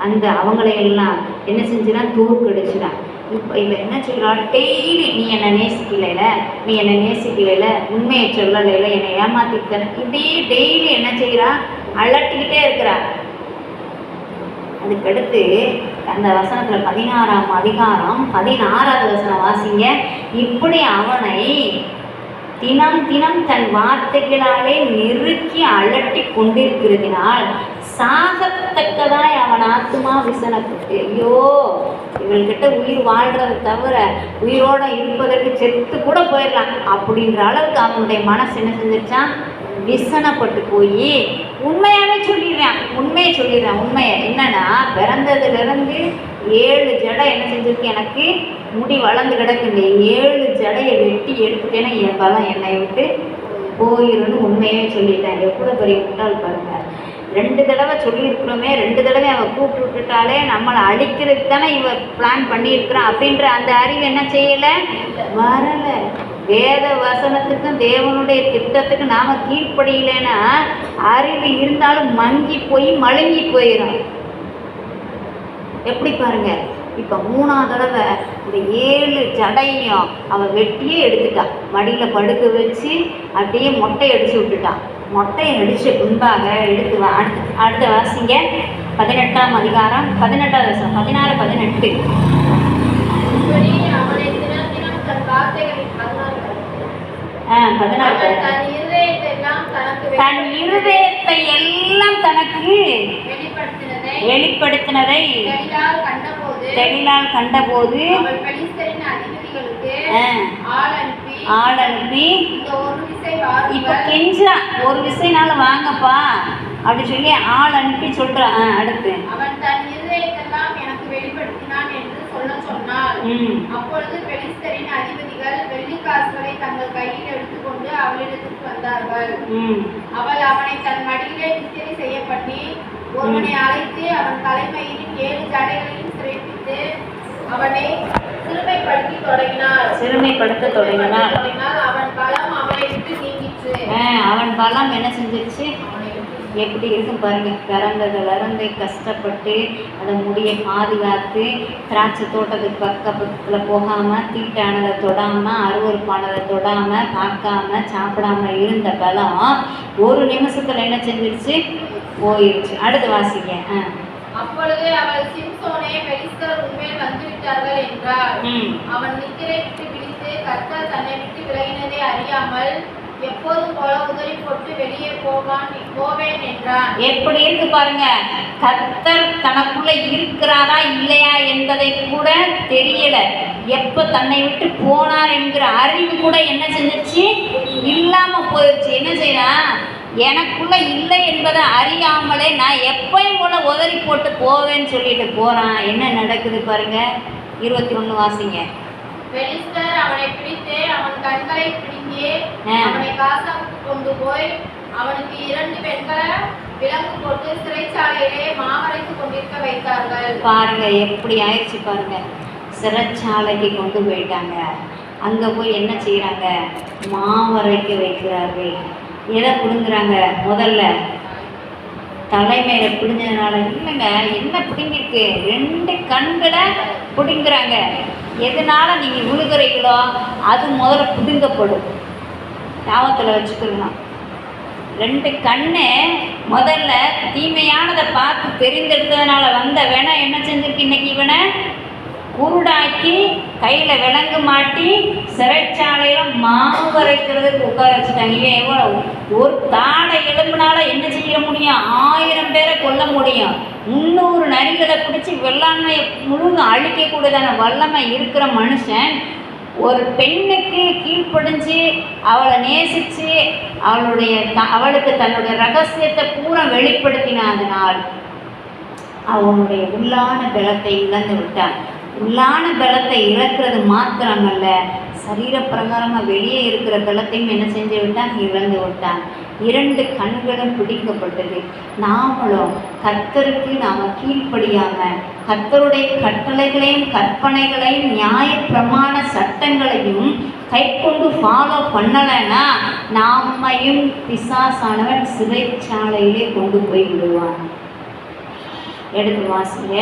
அந்த அவங்களையெல்லாம் என்ன செஞ்சுனா? தோற்கடிச்சுடான். இப்போ இவன் என்ன சொல்கிறா? டெய்லி நீ என்னை நேசிக்கலைல, நீ என்னை நேசிக்கலைல, உண்மையை சொல்லலைல, என்னை ஏமாத்திக்கிட்டேன், இப்படியே டெய்லி என்ன செய்கிறா? அலட்டிக்கிட்டே இருக்கிறா. அதுக்கடுத்து அந்த வசனத்தில் 16ஆம் அதிகாரம் 16வது வசனம் வாசிங்க. இப்படி அவனை தினம் தினம் தன் வார்த்தைகளாலே நெருக்கி அலட்டி கொண்டிருக்கிறதினால் சாகத்தக்கதாய் அவன் ஆத்துமா விசனப்பட்டு, ஐயோ இவள்கிட்ட உயிர் வாழ்றதை தவிர உயிரோடு இருப்பதற்கு செத்து கூட போயிடலாம் அப்படின்ற அளவுக்கு அவனுடைய மனசு என்ன செஞ்சிருச்சான், விசனப்பட்டு போய் உண்மையை சொல்லிடுறேன். உண்மையை என்னன்னா, பிறந்ததுலேருந்து 7 ஜடை என்ன செஞ்சிருக்கு, எனக்கு முடி வளர்ந்து கிடக்குங்க, 7 ஜடையை வெட்டி எடுத்துட்டேன்னா என் பலம் என்னை விட்டு போயிடும்னு உண்மையே சொல்லிட்டேன். எவ்வளோ பெரிய முட்டாள் பாருங்க. 2 தடவை சொல்லியிருக்கிறோமே, 2 தடவை அவன் கூப்பிட்டு விட்டுட்டாலே நம்மளை அழிக்கிறதுக்கு தானே இவன் பிளான் பண்ணியிருக்கிறான் அப்படின்ற அந்த அறிவு என்ன செய்யலை, வரலை. வேத வசனத்துக்கும் தேவனுடைய திட்டத்துக்கும் நாம் கீழ்ப்படியலைன்னா அறிவு இருந்தாலும் மங்கி போய் மழுங்கி போயிடும். எப்படி பாருங்க, இப்போ 3ஆவது தடவை இந்த 7 ஜடையும் அவன் வெட்டியே எடுத்துட்டான். மடியில் படுக்க வச்சு அப்படியே மொட்டை அடித்து விட்டுட்டான். மொட்டையை அடித்த பின்பாக எடுத்து அடுத்த வாசிங்க 18ஆம் அதிகாரம் 18வது வசனம் 16, 18. தன் இருதயத்தை எல்லாம் தனக்கு வெளிப்படுத்தினதை தெளிலால் கண்டபோது ஆள் அனுப்பி இப்போ கெஞ்சா, ஒரு விசைனால வாங்கப்பா அப்படி சொல்லி ஆள் அனுப்பி சொல்றான். அடுத்து அவன் தன் இருதயத்தெல்லாம் எனக்கு வெளிப்படுத்தினான் என்று சொன்னார். அப்பொழுது பெலிஸ்தரின் அதிபதிகள் வெள்ளிக்காசுகளை தங்கள் கையில் எடுத்துக்கொண்டு அவளிடத்துக்கு வந்தார்கள். அவள் அவனை தன் மடியிலே நித்திரை செய்யப்பட்டி ஒருவனை அழைத்து அவன் தலைமையின் 7 ஜடைகளையும் சிறைப்பித்து அவனை சிறுமைப்படுத்த தொடங்கினார். அவன் பலம் அவனை விட்டு நீங்கிற்று. அவன் பலம் என்ன செஞ்சிருச்சு, எப்படி இருக்கும் பாருங்க. பிறந்ததுலேருந்து கஷ்டப்பட்டு அதை முடியை பாதுகாத்து திராட்சை தோட்டத்துக்கு பக்கத்தில் போகாமல் தீட்டானதை தொடாமல் அருவருப்பானதை தொடாமல் பார்க்காம சாப்பிடாம இருந்த பலம் ஒரு நிமிஷத்தில் என்ன செஞ்சிருச்சு, போயிடுச்சு. அடுத்து வாசிங்க. அப்பொழுது அவள் சிம்சோனே, பெலிஸ்தர் உண்மையில் வந்துவிட்டார்கள் என்றார். அவன் நித்திரை விட்டு விழித்து கர்த்தர் தன்னை விட்டு விலகினதை அறியாமல் எப்போதும் போல உதறி போட்டு வெளியே போவேன் என்றான். எப்படி இருக்கு பாருங்க, கர்த்தர் தனக்குள்ள இருக்கிறாரா இல்லையா என்பதை கூட தெரியல. எப்ப தன்னை விட்டு போனார் என்கிற அறிவு கூட என்ன செஞ்சிருச்சு, இல்லாம போயிடுச்சு. என்ன செய்யறான், எனக்குள்ள இல்லை என்பதை அறியாமலே நான் எப்பயும் போல உதறி போட்டு போவேன்னு சொல்லிட்டு போறான். என்ன நடக்குது பாருங்க. 21 வாசிங்க. பெலிஸ்தர் அவனை பிடித்து அவன் கண்களை பிடிங்கி அவனை காசாவுக்கு கொண்டு போய் அவனுக்கு 2 பெண்களை விலங்கு போட்டு சிறைச்சாலையிலே மாவரைத்து கொண்டிருக்க வைத்தார்கள். பாருங்க எப்படி ஆயிடுச்சு பாருங்க. சிறைச்சாலைக்கு கொண்டு போயிட்டாங்க. அங்க போய் என்ன செய்யறாங்க, மாவரைக்க வைக்கிறார்கள். எதை பிடுங்குறாங்க, முதல்ல தலைமையில பிடிஞ்சதுனால இல்லைங்க, என்ன பிடுங்கிருக்கு, 2 கண்களை பிடுங்குறாங்க. எதனால நீங்கள் விழுகிறீங்களோ அது முதல்ல பிடுங்கப்படும். ஞாபகத்தில் வச்சுக்கணும். 2 கண்ணு முதல்ல தீமையானதை பார்த்து தெரிந்தெடுத்ததுனால வந்த வேணா என்ன செஞ்சிருக்கு, இன்னைக்கு இவனை குருடாக்கி கையில் விலங்கு மாட்டி சிறைச்சாலையில் மாவு வரைக்கிறதுக்கு உட்கார வச்சுட்டாங்க. இவன் எவ்வளோ ஒரு தாடை எலும்புனால என்ன செய்ய முடியும், 1000 பேரை கொல்ல முடியும். 300 நரிகளை பிடிச்சி வெள்ளாண்மையை முழுங்க அழிக்கக்கூடியதான வல்லமை இருக்கிற மனுஷன் ஒரு பெண்ணுக்கு கீழ்ப்படிஞ்சு அவளை நேசித்து அவளுக்கு தன்னுடைய ரகசியத்தை பூரா வெளிப்படுத்தினதனால் அவனுடைய உள்ளான பலத்தை இழந்து விட்டான். உள்ளான பலத்தை இழக்கிறது மாத்திரமல்ல, சரீர பிரகாரமாக வெளியே இருக்கிற பலத்தையும் என்ன செஞ்சு விட்டான், இழந்து விட்டான். 2 கண்களும் பிடிக்கப்பட்டது. நாமளும் கர்த்தருக்கு நாம் கீழ்ப்படியாமல் கர்த்தருடைய கட்டளைகளையும் கற்பனைகளையும் நியாய பிரமாண சட்டங்களையும் கை கொண்டு ஃபாலோ பண்ணலைன்னா நாமையும் பிசாசானவன் சிறைச்சாலையிலே கொண்டு போய் விடுவான். எடுத்து வாசிங்க.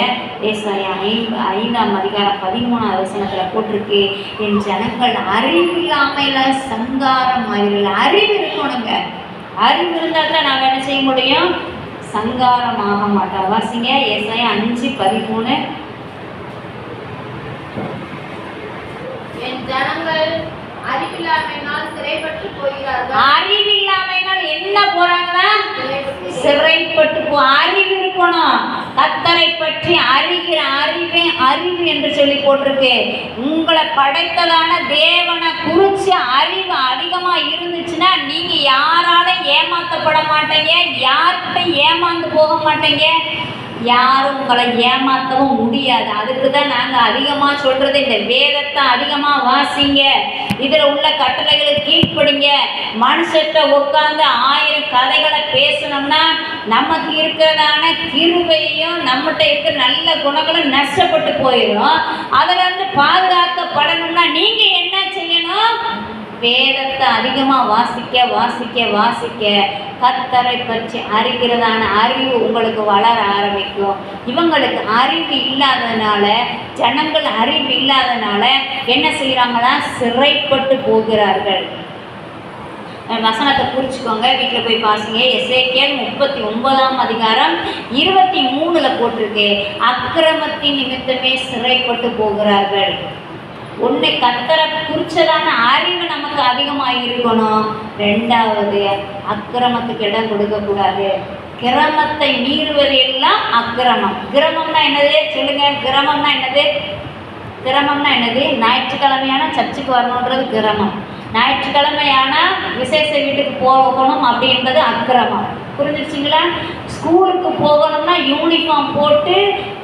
ஏசாயா 5ஆம் அதிகாரம் 13வது வசனத்தில் போட்டிருக்கு, என் ஜனங்கள் அறிவில்லாமையில சங்காரம் ஆயிரல. அறிவு இருக்கணுங்க. அறிவு இருந்தால் தான் நாம் என்ன செய்ய முடியும், சங்காரமாக மாட்டார். வாசிங்க ஏசாயா 5:13. என் ஜனங்கள் அறிவில்லாமையினால் சிறைப்பட்டு போகிறார்கள். அறிவில்லாமையினால் என்ன போறாங்கன்னா சிறைப்பட்டு அறிவு இருக்கணும். கர்த்தரை பற்றி அறிகிற அறிவே அறிவு என்று சொல்லி போட்டிருக்கு. உங்களை படைத்ததான தேவனை குறிச்சு அறிவு அதிகமா இருந்துச்சுன்னா நீங்க யாராலும் ஏமாற்றப்பட மாட்டீங்க, யார்கிட்ட ஏமாந்து போக மாட்டீங்க, யாரும் உங்களை ஏமாற்றவும் முடியாது. அதுக்கு தான் நாங்கள் அதிகமாக சொல்கிறது, இந்த வேதத்தை அதிகமாக வாசிங்க, இதில் உள்ள கட்டளைகளுக்கு கீழ்ப்படிங்க. மனுஷத்தை உட்காந்து 1000 கதைகளை பேசணும்னா நமக்கு இருக்கிறதான கிருபையும் நம்மகிட்ட இருக்கிற நல்ல குணங்களும் நஷ்டப்பட்டு போயிடும். அதிலிருந்து பாதுகாக்கப்படணும்னா நீங்கள் என்ன செய்யணும்? வேதத்தை அதிகமாக வாசிக்க வாசிக்க வாசிக்க கர்த்தரை பற்றி அறிகிறதான அறிவு உங்களுக்கு வளர ஆரம்பிக்கும். இவங்களுக்கு அறிவு இல்லாததுனால, ஜனங்கள் அறிவு இல்லாததுனால என்ன செய்கிறாங்களா? சிறைப்பட்டு போகிறார்கள். வசனத்தை குறிச்சுக்கோங்க, வீட்டில் போய் பாருங்க. எசேக்கியேல் 39ஆம் அதிகாரம் 23 போட்டிருக்கு. அக்கிரமத்தின் நிமித்தமே சிறைப்பட்டு போகிறார்கள். ஒன்று, கர்த்தரை குறிச்சதான அறிவு நமக்கு அதிகமாக இருக்கணும். 2வது, அக்கிரமத்துக்கு இடம் கொடுக்கக்கூடாது. கிரமத்தை மீறுவது எல்லாம் அக்கிரமம். கிரமம்னா என்னது சொல்லுங்க? கிரமம்னா என்னது? கிரமம்னா என்னது? ஞாயிற்றுக்கிழமையான சர்ச்சுக்கு வரணுன்றது கிரமம். ஞாயிற்றுக்கிழமையான விசேஷ வீட்டுக்கு போகணும் அப்படின்றது அக்கிரமம். புரிஞ்சிருச்சிங்களா? ஸ்கூலுக்கு போகணும்னா யூனிஃபார்ம் போட்டு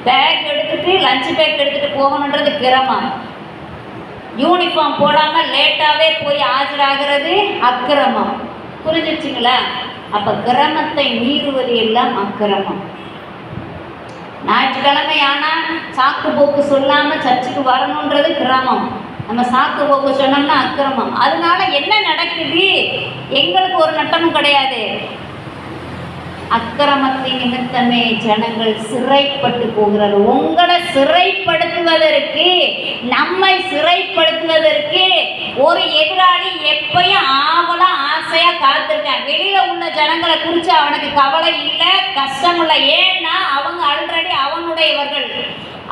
பேக் எடுத்துகிட்டு லஞ்ச் பேக் எடுத்துகிட்டு போகணுன்றது கிரமம். யூனிஃபார்ம் போடாமல் லேட்டாகவே போய் ஆஜராகிறது அக்கிரமம். புரிஞ்சிருச்சிங்களா? அப்போ கிரமத்தை மீறுவது எல்லாம் அக்கிரமம். ஞாயிற்றுக்கிழமை ஆனால் சாக்கு போக்கு சொல்லாமல் சர்ச்சுக்கு வரணுன்றது கிரமம். நம்ம சாக்கு போக்கு சொன்னோம்னா அக்கிரமம். அதனால என்ன நடக்குது? எங்களுக்கு ஒரு நட்டமும் கிடையாது. அக்கிரமத்தின் நிமித்தமே ஜனங்கள் சிறைப்பட்டு போகிறார்கள். உங்களை சிறைப்படுத்துவதற்கு, நம்மை சிறைப்படுத்துவதற்கு ஒரு எதிராளி எப்பயும் ஆவலா ஆசையா காத்திருக்கான். வெளியில உள்ள ஜனங்களை குறித்து அவனுக்கு கவலை இல்லை, கஷ்டம் இல்லை. ஏன்னா அவங்க ஆல்ரெடி அவனுடையவர்கள்.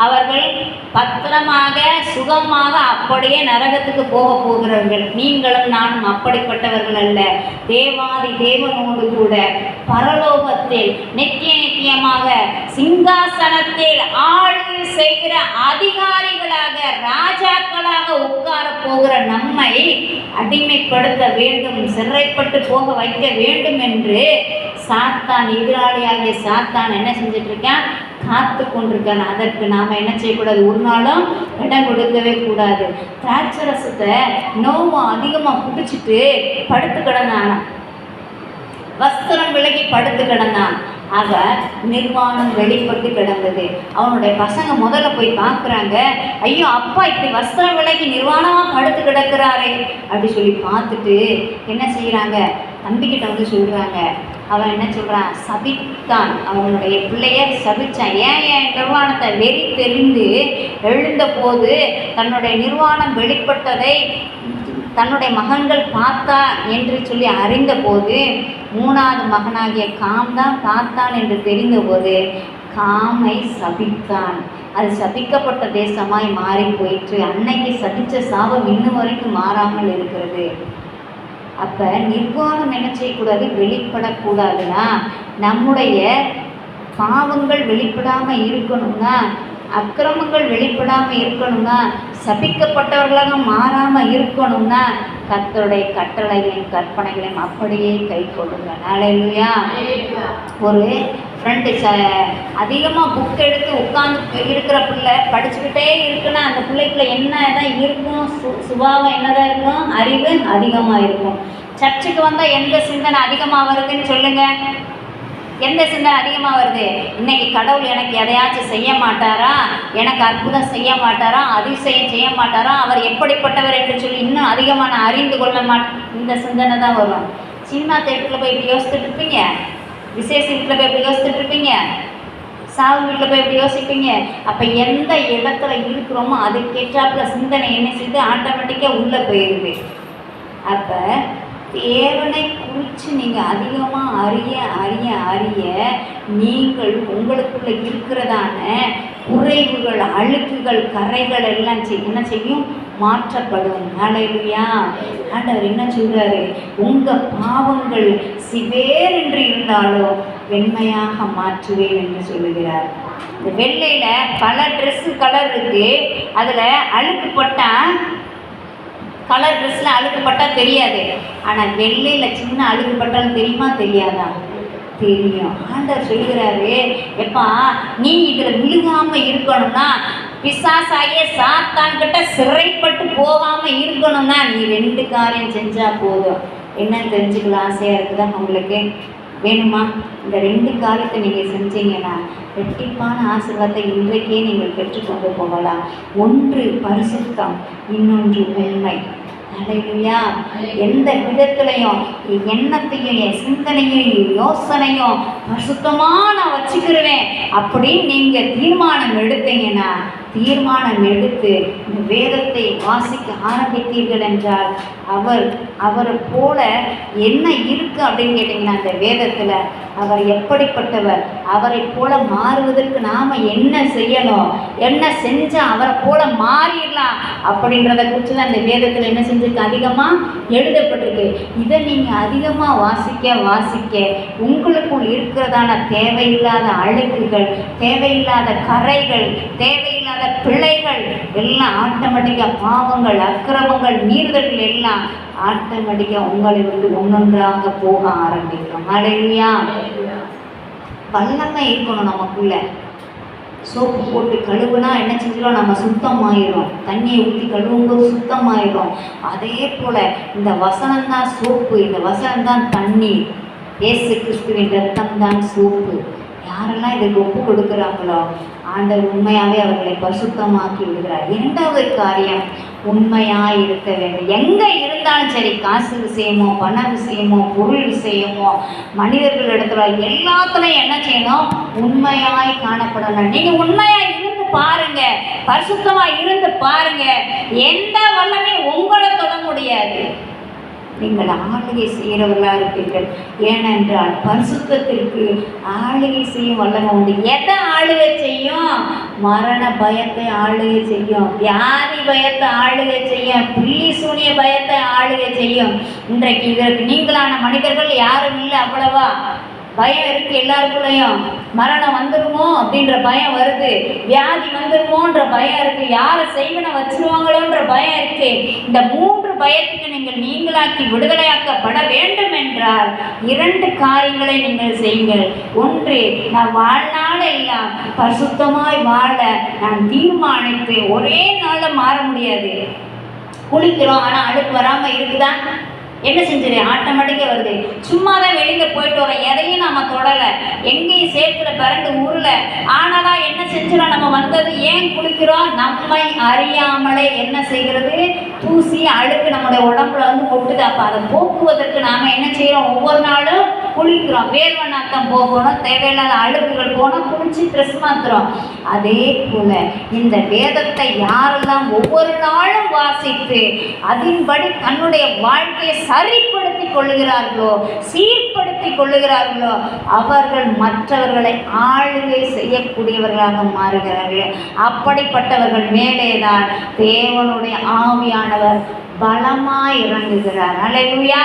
அவர்கள் பத்திரமாக சுகமாக அப்படியே நரகத்துக்கு போக போகிறார்கள். நீங்களும் நானும் அப்படிப்பட்டவர்கள் அல்ல. தேவாதி தேவனோடு கூட பரலோகத்தில் நித்திய நித்தியமாக சிங்காசனத்தில் ஆளுகை செய்கிற அதிகாரிகளாக, ராஜாக்களாக உட்கார போகிற நம்மை அடிமைப்படுத்த வேண்டும், சிறைப்பட்டு போக வைக்க வேண்டும் என்று சாத்தான், எதிராளியாகிய சாத்தான் என்ன செஞ்சுட்டு இருக்கான்? காத்து கொண்டிருக்கான். அதற்கு நாம் என்ன செய்யக்கூடாது? ஒரு நாளும் இடம் கொடுக்கவே கூடாது. திராட்சரசத்தை நோவா அதிகமாக குடிச்சிட்டு படுத்து கிடந்தான். வஸ்திரம் விலகி படுத்து கிடந்தான். ஆக நிர்வாணம் வெளிப்பட்டு கிடந்தது. அவனுடைய பசங்க முதல்ல போய் பார்க்குறாங்க, ஐயோ அப்பா இப்படி வஸ்திரம் விலகி நிர்வாணமாக படுத்து கிடக்கிறாரே அப்படி சொல்லி பார்த்துட்டு என்ன செய்கிறாங்க? தம்பிக்கிட்ட வந்து சொல்கிறாங்க. அவன் என்ன சொல்கிறான்? சபித்தான். அவனுடைய பிள்ளைய சபித்தான். ஏன் நிர்வாணத்தை வெறி தெரிந்து எழுந்த போது தன்னுடைய நிர்வாணம் வெளிப்பட்டதை தன்னுடைய மகன்கள் பார்த்தா என்று சொல்லி அறிந்த போது, 3வது மகனாகிய காம் தான் பார்த்தான் என்று தெரிந்தபோது காமை சபித்தான். அது சபிக்கப்பட்ட தேசமாய் மாறி போயிற்று. அன்னைக்கு சபித்த சாபம் இன்னும் வரைக்கும் மாறாமல் இருக்கிறது. அப்போ நிர்வாணம் என்ன செய்யக்கூடாது? வெளிப்படக்கூடாதுன்னா, நம்முடைய பாவங்கள் வெளிப்படாமல் இருக்கணும்னா, அக்கிரமங்கள் வெளிப்படாமல் இருக்கணும்னா, சபிக்கப்பட்டவர்களாக மாறாமல் இருக்கணும்னா கர்த்தருடைய கட்டளைகளையும் கற்பனைகளையும் அப்படியே கை கொள்ளுங்க. ஹல்லேலூயா. ஒரு ஃப்ரெண்டு அதிகமாக புக் எடுத்து உட்காந்து இருக்கிற பிள்ளை படிச்சுக்கிட்டே இருக்குன்னா அந்த பிள்ளைக்குள்ள என்ன தான் இருக்கும்? சுபாவம் என்னதான் இருக்கும்? அறிவு அதிகமாக இருக்கும். சர்ச்சுக்கு வந்தால் எந்த சிந்தனை அதிகமாக வருதுன்னு சொல்லுங்கள்? எந்த சிந்தனை அதிகமாக வருது? இன்னைக்கு கடவுள் எனக்கு எதையாச்சும் செய்ய மாட்டாரா? எனக்கு அற்புதம் செய்ய மாட்டாரா? அதிசயம் செய்ய மாட்டாரா? அவர் எப்படிப்பட்டவர் என்று சொல்லி இன்னும் அதிகமாக நான் அறிந்து கொள்ள இந்த சிந்தனை தான் வரும். சினிமா தேட்டரில் போய் இப்படி யோசித்துட்டு இருப்பீங்க, விசேஷ வீட்டில் போய் இப்படி யோசித்துட்டு இருப்பீங்க, சாவு வீட்டில் போய் இப்படி யோசிப்பீங்க. அப்போ எந்த இடத்துல இருக்கிறோமோ அதுக்கேற்றாப்புல சிந்தனை என்ன செய்து ஆட்டோமேட்டிக்காக உள்ளே போயிடுது. அப்போ தேவனை குறித்து நீங்கள் அதிகமாக அறிய அறிய அறிய நீங்கள் உங்களுக்குள்ள இருக்கிறதான குறைவுகள், அழுக்குகள், கரைகள் எல்லாம் என்ன செய்யும்? மாற்றப்படும். ஹல்லேலூயா. ஆண்டவர் என்ன சொல்றாரு? உங்கள் பாவங்கள் சிவேர் என்று இருந்தாலோ வெண்மையாக மாற்றுவேன் என்று சொல்லுகிறார். இந்த வெள்ளையில் பல ட்ரெஸ்ஸு கலர் இருக்குது. அதில் அழுக்குப்பட்டால் கலர் ட்ரெஸ்ஸில் அழுக்குப்பட்டால் தெரியாது. ஆனால் வெள்ளையில் சின்ன அழுக்குப்பட்டாலும் தெரியுமா தெரியாதா? தெரியும். ஆண்டவர் சொல்கிறாரு, எப்பா நீ இதில் விழுகாமல் இருக்கணும்னா, பிசாசாகிய சாத்தான்கிட்ட சிறைப்பட்டு போகாமல் இருக்கணும்னா நீ 2 காரியம் செஞ்சால் போதும். என்னன்னு தெரிஞ்சுக்கலாம் ஆசையாக இருக்குதா உங்களுக்கு? வேணுமா? இந்த 2 காரியத்தை நீங்கள் செஞ்சீங்கன்னா ரெட்டிப்பான ஆசீர்வாதத்தை இன்றைக்கே நீங்கள் பெற்றுக்கொண்டு போகலாம். ஒன்று பரிசுத்தம், இன்னொன்று உண்மை. ஹல்லேலூயா. எந்த விதத்துலையும் எண்ணத்தையும் என் சிந்தனையும் யோசனையும் பரிசுத்தமாக நான் வச்சுக்கிருவேன் அப்படின்னு நீங்கள் தீர்மானம் எடுத்தீங்கன்னா, தீர்மானம் எடுத்து இந்த வேதத்தை வாசிக்க ஆரம்பித்தீர்கள் என்றால் அவரை போல என்ன இருக்குது அப்படின்னு கேட்டிங்கன்னா, அந்த வேதத்தில் அவர் எப்படிப்பட்டவர், அவரை போல மாறுவதற்கு நாம் என்ன செய்யணும், என்ன செஞ்சால் அவரை போல மாறிடலாம் அப்படின்றத குறித்து தான் அந்த வேதத்தில் என்ன செஞ்சுருக்கு? அதிகமாக எழுதப்பட்டிருக்கு. இதை நீங்கள் அதிகமாக வாசிக்க உங்களுக்குள் இருக்கிறதான தேவையில்லாத அழுக்குகள், தேவையில்லாத கரைகள், தேவையில்லாத பிழைகள் எல்லாம் ஆட்டோமேட்டிக்காக, பாவங்கள், அக்கிரமங்கள், மீறுதல்கள் எல்லாம் ஆட்டோமேட்டிக்காக உங்களை விட்டு ஒன்றொன்றாக போக ஆரம்பிக்கும். ஹல்லேலூயா. வல்லமை இருக்கணும் நமக்குள்ள. சோப்பு போட்டு கழுவுனா என்ன செஞ்சிடும்? நம்ம சுத்தமாயிரும். தண்ணியை ஊற்றி கழுவும்போது சுத்தமாயிரும். அதே போல் இந்த வசனம்தான் சோப்பு, இந்த வசனம்தான் தண்ணீர். இயேசு கிறிஸ்துவின் ரத்தம் தான் சோப்பு. யாரெல்லாம் இதுக்கு ஒப்பு கொடுக்குறாங்களோ ஆண்டவர் உண்மையாகவே அவர்களை பரிசுத்தமாக்கி விடுகிறார். 2வது காரியம், உண்மையாக இருக்க வேண்டும். எங்கே இருந்தாலும் சரி, காசு விஷயமோ, பண விஷயமோ, பொருள் விஷயமோ, மனிதர்கள் இடத்துல எல்லாத்துலையும் என்ன செய்யணும்? உண்மையாய் காணப்படணும். நீங்கள் உண்மையாக இருந்து பாருங்க, பரிசுத்தமாக இருந்து பாருங்க, எந்த வல்லமே உங்களை தொட முடியாது. நீங்கள் ஆளுகை செய்கிறவர்களாக இருப்பீர்கள். ஏனென்றால் பரிசுத்தத்திற்கு ஆளுகை செய்யும் வல்லமை உண்டு. எதை ஆளுகை செய்யும்? மரண பயத்தை ஆளுகை செய்யும், வியாதி பயத்தை ஆளுகை செய்யும், பில்லி சூனிய பயத்தை ஆளுகை செய்யும். இன்றைக்கு இதற்கு நீங்களான மனிதர்கள் யாரும் இல்லை. அவ்வளவா பயம் இருக்குது எல்லாருக்குள்ளேயும். மரணம் வந்துடுமோ அப்படின்ற பயம் வருது, வியாதி வந்துடுமோன்ற பயம் இருக்குது, யாரை செய்வனை வச்சுருவாங்களோன்ற பயம் இருக்குது. இந்த 3 பயத்துக்கு நீங்களாக்கி விடுதலையாக்கப்பட வேண்டும் என்றால் 2 காரியங்களை நீங்கள் செய்யுங்கள். ஒன்று, நான் வாழ்நாள் எல்லாம் பரிசுத்தமாய் வாழ நான் தீர்மானித்து. ஒரே நாளில் மாற முடியாது. குளிக்கிறோம் ஆனால் அழுக்கு வராமல் இருக்குதா? என்ன செஞ்சிரு? ஆட்டோமேட்டிக்காக வருது. சும்மா தான் வெளியில் போயிட்டு வரோம், எதையும் நம்ம தொடலை, எங்கேயும் சேத்துல பிறண்டு உருளை. ஆனாதான் என்ன செஞ்சிடும்? நம்ம வந்தது ஏன் குளிக்கிறோம்? நம்மை அறியாமலே என்ன செய்கிறது? தூசி, அழுக்கு நம்முடைய உடம்புல கொட்டுது. அப்போ அதை போக்குவதற்கு நாம் என்ன செய்கிறோம்? ஒவ்வொரு நாளும் குளிக்கிறோம். வேர்வை நாத்தம் போகணும், தேவையில்லாத அழுக்குகள் போனால் குளிச்சு ட்ரெஸ் மாற்றுறோம். அதே போல் இந்த வேதத்தை யாரெல்லாம் ஒவ்வொரு நாளும் வாசித்து அதன்படி தன்னுடைய வாழ்க்கையை சரிப்படுத்தி கொள்ளுகிறார்களோ, சீர்படுத்தி கொள்ளுகிறார்களோ, அவர்கள் மற்றவர்களை ஆளுகை செய்யக்கூடியவர்களாக மாறுகிறார்கள். அப்படிப்பட்டவர்கள் மேலேதான் தேவனுடைய ஆவியானவர் பலமாய் இறங்குகிறார். ஹல்லேலூயா.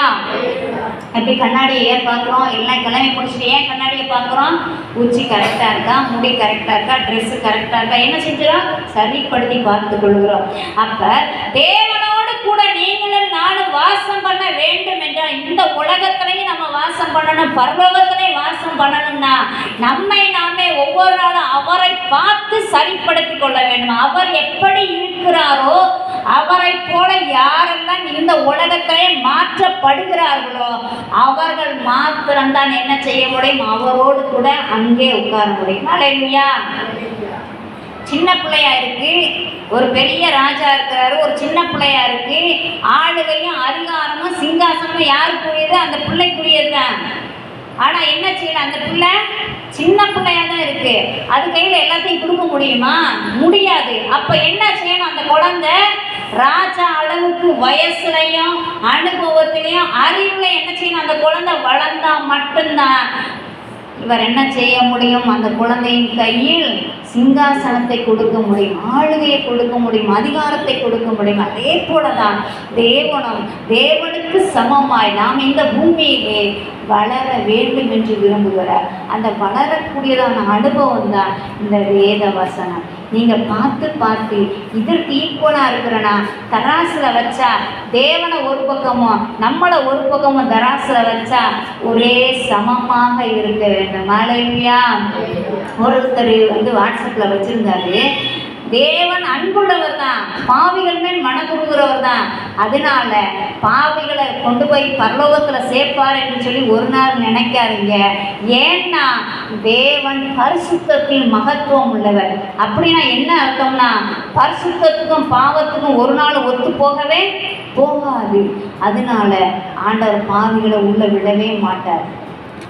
எப்படி கண்ணாடியை ஏன் பார்க்குறோம்? எல்லாம் கிளம்பி முடிச்சுட்டு ஏன் கண்ணாடியை பார்க்குறோம்? உச்சி கரெக்டாக இருக்கா, முடி கரெக்டாக இருக்கா, ட்ரெஸ்ஸு கரெக்டாக இருக்கா, என்ன செஞ்சிடும்? சரிப்படுத்தி பார்த்து கொள்கிறோம். அப்போ தேவனோடு கூட நீங்களும் நானும் வாசம் பண்ண வேண்டும் என்றால், இந்த உலகத்திலையும் நம்ம வாசம் பண்ணணும், பரலோகத்திலையும் வாசம் பண்ணணும்னா நம்மை நாமே ஒவ்வொரு நாளும் அவரை பார்த்து சரிப்படுத்தி கொள்ள வேண்டும். அவர் எப்படி இருக்கிறாரோ அவரை போல யாரெல்லாம் இந்த உலகத்திலே மாற்றப்படுகிறார்களோ அவர்கள் மாத்திரம்தான் என்ன செய்ய முடியும்? அவரோடு கூட அங்கே உட்கார முடியும். ஹல்லேலூயா. சின்ன பிள்ளையா இருக்கு, ஒரு பெரிய ராஜா இருக்கிறாரு, ஒரு சின்ன பிள்ளையா இருக்கு. ஆளுகையும் அதிகாரமும் சிங்காசனமும் யாருக்குரியது? அந்த பிள்ளைக்குரியது தான். ஆனால் என்ன செய்யல? அந்த பிள்ளை சின்ன பிள்ளையா தான் இருக்கு. அது கையில் எல்லாத்தையும் கொடுக்க முடியுமா? முடியாது. அப்போ என்ன செய்யணும்? அந்த குழந்தை ராஜா அளவுக்கு வயசுலையும் அனுபவத்திலையும் அறிவுல என்ன செய்யணும்? அந்த குழந்தை வளர்ந்தா மட்டும்தான் இவர் என்ன செய்ய முடியும்? அந்த குழந்தையின் கையில் சிங்காசனத்தை கொடுக்க முடியும், ஆளுகையை கொடுக்க முடியும், அதிகாரத்தை கொடுக்க முடியும். அதே போலதான் தேவனுக்கு சமமாய் நாம் இந்த பூமியிலே வளர வேண்டும் என்று விரும்புகிறார். அந்த வளரக்கூடியதான அனுபவம் தான் இந்த வேத வசனம். நீங்கள் பார்த்து இதற்கு ஈக்குவலாக இருக்கிறனா தராசில் வச்சா தேவனை ஒரு பக்கமும் நம்மளை ஒரு பக்கமும் தராசில் வச்சா ஒரே சமமாக இருக்க வேண்டும். அல்லேலூயா. ஒருத்தர் வாட்ஸ்அப்பில் வச்சுருந்தாரு, தேவன் அன்புள்ளவர் தான், பாவிகள் மேல் மனதுருகிறவர் தான், அதனால பாவிகளை கொண்டு போய் பரலோகத்தில் சேர்ப்பார் என்று சொல்லி ஒரு நாள் நினைக்காதீங்க. ஏன்னா தேவன் பரிசுத்தத்தில் மகத்துவம் உள்ளவர். அப்படின்னா என்ன அர்த்தம்னா, பரிசுத்தத்துக்கும் பாவத்துக்கும் ஒரு நாள் ஒத்து போகவே போகாது. அதனால ஆண்டவர் பாவிகளை உள்ள விடவே மாட்டார்.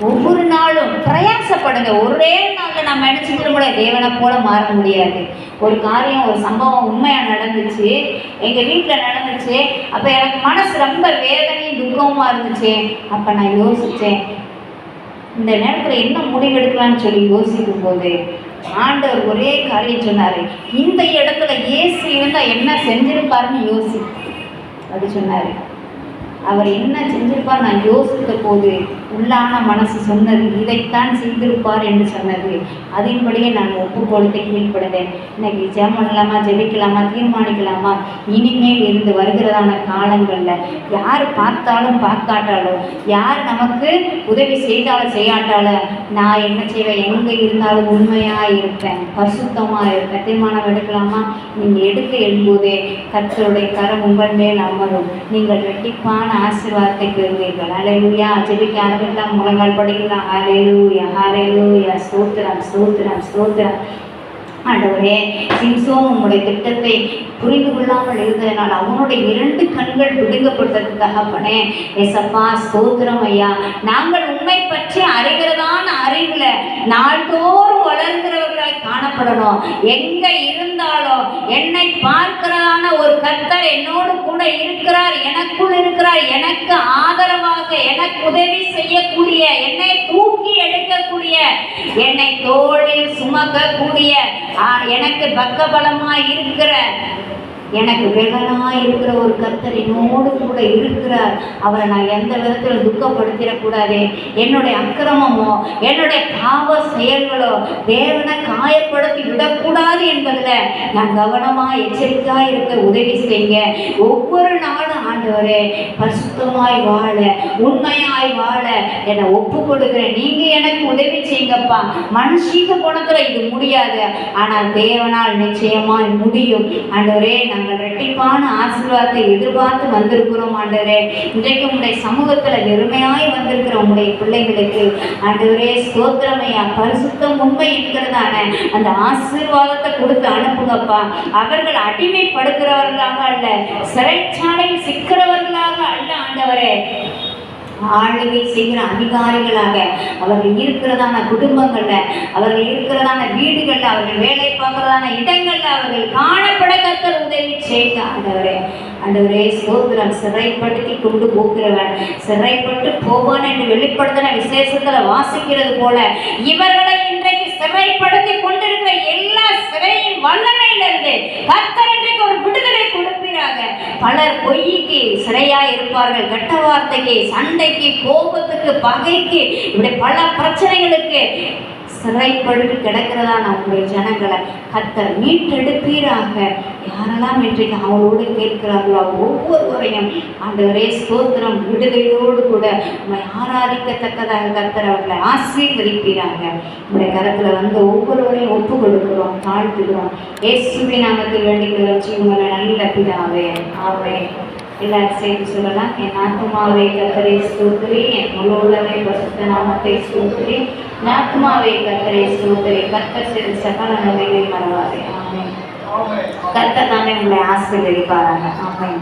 ஒவ்வொரு நாளும் பிரயாசப்படுங்க. ஒரே நாளில் நம்ம நினச்சிக்கிற முடியாது, தேவனை போல மாற முடியாது. ஒரு காரியம், ஒரு சம்பவம் உண்மையாக நடந்துச்சு, எங்கள் வீட்டில் நடந்துச்சு. அப்போ எனக்கு மனசு ரொம்ப வேதனையும் துக்கமாக இருந்துச்சு. அப்போ நான் யோசித்தேன், இந்த நேரத்தில் என்ன முடிவெடுக்கலான்னு சொல்லி யோசிக்கும் போது ஆண்டவர் ஒரே காரியம் சொன்னார், இந்த இடத்துல இயேசு இருந்தால் என்ன செஞ்சிருப்பாருன்னு யோசி அப்படி சொன்னார். அவர் என்ன செஞ்சிருப்பார் நான் யோசித்த போது உள்ளான மனசு சொன்னது இதைத்தான் செய்திருப்பார் என்று சொன்னது. அதன்படியே நான் ஒப்புக்கொடுத்து கீழ்ப்படுதேன். இன்னைக்கு ஜெபம் பண்ணலாமா, ஜெபிக்கலாமா, தீர்மானிக்கலாமா? இனிமேல் இருந்து வருகிறதான காலங்களில் யார் பார்த்தாலும் பார்க்காட்டாலும், யார் நமக்கு உதவி செய்தாலும் செய்யாட்டாலும், நான் என்ன செய்வேன்? எங்கே இருந்தாலும் உண்மையாக இருப்பேன், பரிசுத்தமாக இருப்பேன். தீர்மானம் எடுக்கலாமா? நீங்கள் எடுக்க எழும்போதே கர்த்தருடைய கரம் உங்கள் மேல் அமரும். நீங்கள் ரெட்டிப்பான ஆசீர்வாதத்தை பெறுவீர்கள். அல்லேலூயா. ஜெபிக்க ஆரம்பிக்கலாம், முழங்கால் படிக்கலாம். ஹல்லேலூயா, ஹல்லேலூயா. ஸ்தோத்திரம், ஸ்தோத்திரம், ஸ்தோத்திரம். ஆண்டவரே, சிம்சோன் உம்முடைய திட்டத்தை புரிந்து கொள்ளாமல் இருந்ததனால் அவனுடைய 2 கண்கள் பிடுங்கப்பட்டது. தகப்பனே, ஏசப்பா ஸ்தோத்திரம் ஐயா. நாங்கள் உண்மை பற்றி அறிகிறதான அறிவில் நாள்தோறும் வளர்கிறவர்களாய் காணப்படணும். எங்கே இருந்தாலும் என்னை பார்க்கிறதான ஒரு கர்த்தர் என்னோடு கூட இருக்கிறார், எனக்குள் இருக்கிறார், எனக்கு ஆதரவாக, எனக்கு உதவி செய்யக்கூடிய, என்னை தூக்கி எடுக்கக்கூடிய, என்னை தோளில் சுமக்கக்கூடிய, எனக்கு பக்கபலமாய் இருக்கிற, எனக்கு வெகனாய் இருக்கிற ஒரு கர்த்தர் என்னோடு கூட இருக்கிறார். அவரை நான் எந்த விதத்தில் துக்கப்படுத்திடக்கூடாது. என்னுடைய அக்கிரமமோ என்னுடைய பாவ செயல்களோ தேவனை காயப்படுத்தி விடக்கூடாது என்பதில் நான் கவனமாக எச்சரிக்கையாக இருக்க உதவி செய்ய. ஒவ்வொரு நாளும் ஆண்டவரே பரிசுத்தமாய் வாழ, உண்மையாய் வாழ என்னை ஒப்பு கொடுக்குறேன். நீங்கள் எனக்கு உதவி செய்யுங்கப்பா. மனுஷீக குணத்தில் இது முடியாது, ஆனால் தேவனால் நிச்சயமாய் முடியும். ஆண்டவரே, நாங்கள் ரெட்டிப்பான ஆசீர்வாதத்தை எதிர்பார்த்து வந்திருக்கிறோம். ஆண்டவரே, இன்றைக்கு உங்களுடைய சமூகத்தில் வெறுமையாய் வந்திருக்கிற உங்களுடைய பிள்ளைகளுக்கு ஆண்டவரே ஸ்தோத்திரமையா, பரிசுத்தம் உண்மை இருக்கிறதான அந்த ஆசீர்வாதத்தை கொடுத்து அனுப்புங்கப்பா. அவர்கள் அடிமைப்படுகிறவர்களாக அல்ல, சிறைச்சாலையில் சிக்கிறவர்களாக அல்ல ஆண்டவரே, ஆளுகை செய்கிற அதிகாரிகளாக அவர்கள் இருக்கிறதான குடும்பங்களில், அவர்கள் இருக்கிறதான வீடுகளில், அவர்கள் வேலை பார்க்கிறதான இடங்களில் அவர்கள் காணப்பட கர்த்தர் உதவி செய்த. ஆண்டவரே ஸ்தோத்திரம். சிறைப்படுத்தி கொண்டு போகிறவன் சிறைப்பட்டு போவான் என்று வெளிப்படுத்தின விசேஷத்தில் வாசிக்கிறது போல இவர்களை இன்றைக்கு சிறைப்படுத்தி கொண்டிருக்கிற எல்லா சிறையின் வல்லமையிலிருந்து கர்த்தர் இன்றைக்கு ஒரு விடுதலை கொடுப்பீராக. பலர் பொய்க்கு சிறையாய் இருப்பார்கள், கெட்ட வார்த்தைக்கு, சண்டைக்கு, கோபத்துக்கு, பகைக்கு, இப்படி பல பிரச்சனைகளுக்கு சிறைப்படுத்தி கிடக்கிறதா நம்முடைய ஜனங்களை கர்த்தர் மீட்டெடுப்பீராக. யாரெல்லாம் இன்றைக்கு அவளோடு கேட்கிறார்களோ ஒவ்வொருவரையும் ஆண்டவரே ஸ்தோத்திரம் விடுதலையோடு கூட உண்மை ஆராதிக்கத்தக்கதாக கர்த்தர் அவர்களை ஆசீர்வதிப்பீராக. நம்முடைய கரத்தில் வந்து ஒவ்வொருவரையும் ஒப்பு கொடுக்கிறோம், தாழ்த்துகிறோம். இயேசுவின் நாமத்தில் வேண்டிக்கிறோம். உங்களை நல்ல பிதாவே, ஆமென். எல்லாரும் சேர்ந்து சொல்லலாம். என் ஆத்துமாவை கர்த்தரை ஸ்தோத்திரி, என் முழு உள்ளமே பரிசுத்த நாமத்தை ஸ்தோத்திரி. என் ஆத்துமாவை கர்த்தரை ஸ்தோத்திரி, கர்த்தர் செய்த சகல நன்மைகளை மறவாதே. ஆமென். கர்த்தர் தாமே உங்களை ஆசீர்வதிப்பாராக. ஆமென்.